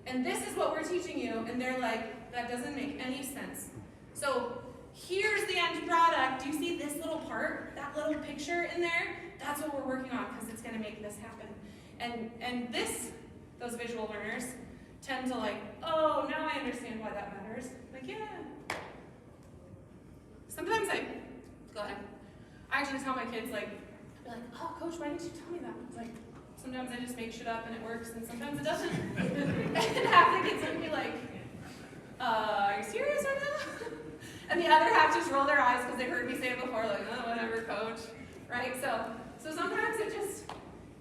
and this is what we're teaching you, and they're like, that doesn't make any sense. So here's the end product. Do you see this little part, that little picture in there? That's what we're working on, because it's going to make this happen. And those visual learners tend to like, oh, now I understand why that matters. Like, yeah. Sometimes go ahead. I actually tell my kids, like, I'll be like, oh, coach, why didn't you tell me that? It's like, sometimes I just make shit up and it works, and sometimes it doesn't. And half the kids look at me like, are you serious right now? And the other half just roll their eyes because they heard me say it before, like, oh, whatever, coach. Right? So sometimes it just,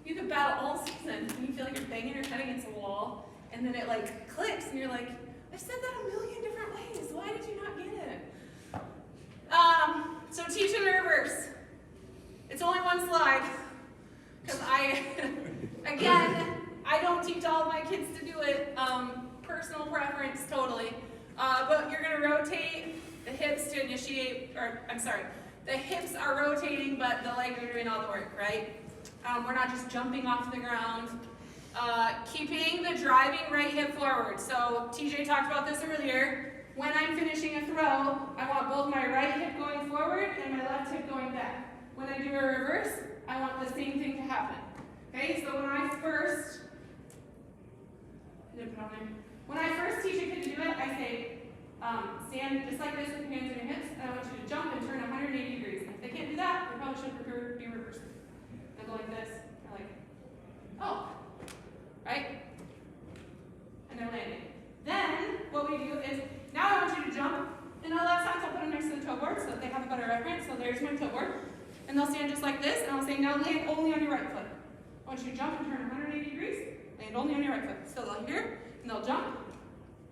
you could battle all season, and you feel like you're banging your head against a wall, and then it like clicks, and you're like, I've said that a million different ways. Why did you not get it? So teach in the reverse. It's only one slide, because I don't teach all of my kids to do it. Personal preference, totally. But you're gonna rotate the hips to initiate, the hips are rotating, but the legs are doing all the work, right? We're not just jumping off the ground. Keeping the driving right hip forward. So TJ talked about this earlier. When I'm finishing a throw, I want both my right hip going forward and my left hip going back. When I do a reverse, I want the same thing to happen. Okay, so when I first teach a kid to do it, I say, stand just like this with your hands on your hips, and I want you to jump and turn 180 degrees. And if they can't do that, they probably should be reversing. They'll go like this, they're like, oh, right? And they're landing. Then, what we do is, now I want you to jump, and on the left side, I'll put them next to the toe board so that they have a better reference. So there's my toe board. And they'll stand just like this, and I'll say, now land only on your right foot. I want you to jump and turn 180 degrees, land only on your right foot. So they'll here, and they'll jump,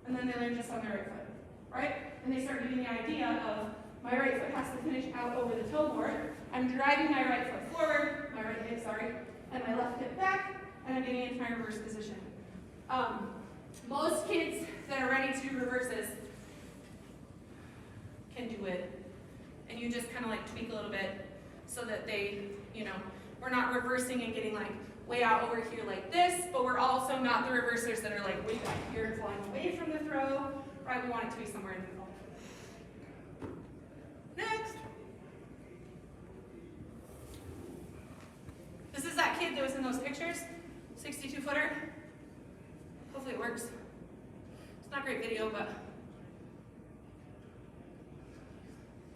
and then they land just on their right foot, right? And they start getting the idea of my right foot has to finish out over the toe board. I'm driving my right foot forward, my right hip, sorry, and my left hip back, and I'm getting into my reverse position. Most kids that are ready to do reverses can do it. And you just kind of like tweak a little bit so that they, you know, we're not reversing and getting like way out over here like this, but we're also not the reversers that are like way back here and flying away from the throw, right? We want it to be somewhere in the middle. Next. This is that kid that was in those pictures, 62-footer. Hopefully it works. It's not a great video, but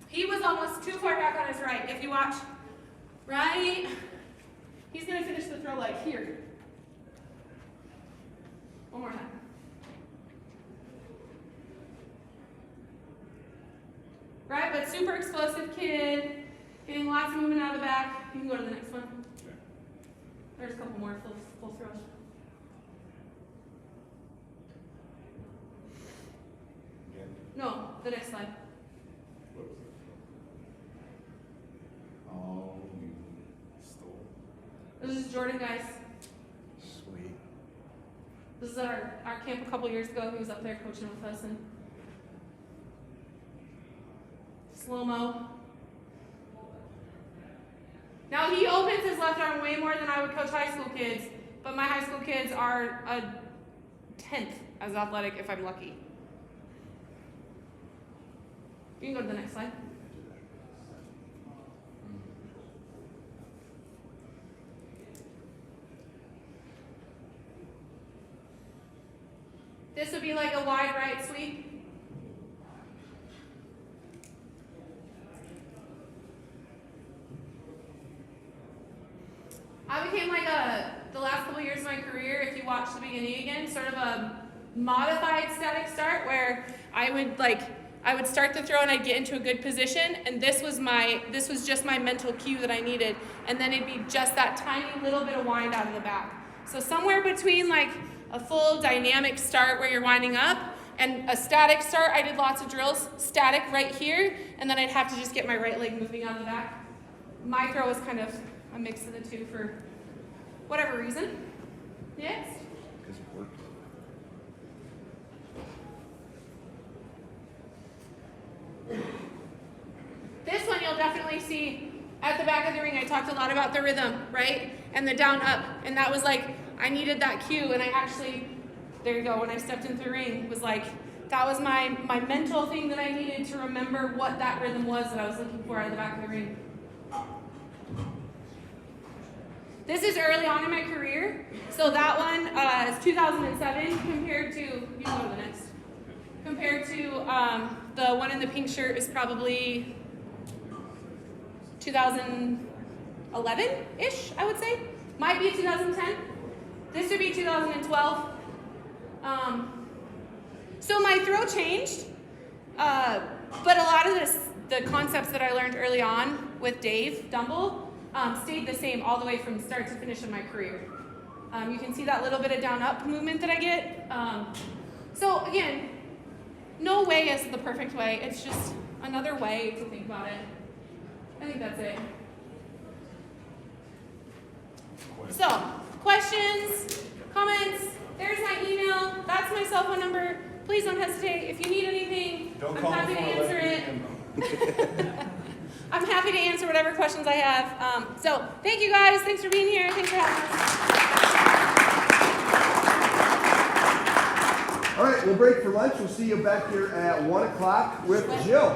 he was almost too far back on his right. If you watch, right, he's going to finish the throw like here. One more time. Right, but super explosive kid, getting lots of movement out of the back. You can go to the next one. There's a couple more full throws. Again? No, the next slide. Whoops. Oh, you stole. This is Jordan, guys. Sweet. This is our camp a couple years ago. He was up there coaching with us, and slow-mo. Now he opens his left arm way more than I would coach high school kids, but my high school kids are a 10th as athletic if I'm lucky. You can go to the next slide. This would be like a wide right sweep. I became like the last couple years of my career, if you watch the beginning again, sort of a modified static start where I would start the throw and I'd get into a good position, and this was just my mental cue that I needed, and then it'd be just that tiny little bit of wind out of the back. So somewhere between like a full dynamic start where you're winding up and a static start, I did lots of drills, static right here, and then I'd have to just get my right leg moving out of the back. My throw was kind of a mix of the two for whatever reason. Next. Because it worked. This one you'll definitely see at the back of the ring. I talked a lot about the rhythm, right? And the down up. And that was like, I needed that cue. And I actually, there you go, when I stepped into the ring, it was like, that was my mental thing that I needed to remember what that rhythm was that I was looking for out of the back of the ring. This is early on in my career. So that one is 2007 compared to, you can go to the next. Compared to the one in the pink shirt is probably 2011-ish, I would say. Might be 2010. This would be 2012. So my throw changed, but a lot of the concepts that I learned early on with Dave Dumble stayed the same all the way from start to finish in my career. You can see that little bit of down-up movement that I get. So again, no way is the perfect way. It's just another way to think about it. I think that's it. So, questions, comments, there's my email, that's my cell phone number. Please don't hesitate. If you need anything, Don't I'm call happy to before answer 11 it. p.m. I'm happy to answer whatever questions I have. So, thank you guys. Thanks for being here. Thanks for having us. All right, we'll break for lunch. We'll see you back here at 1 o'clock with Jill.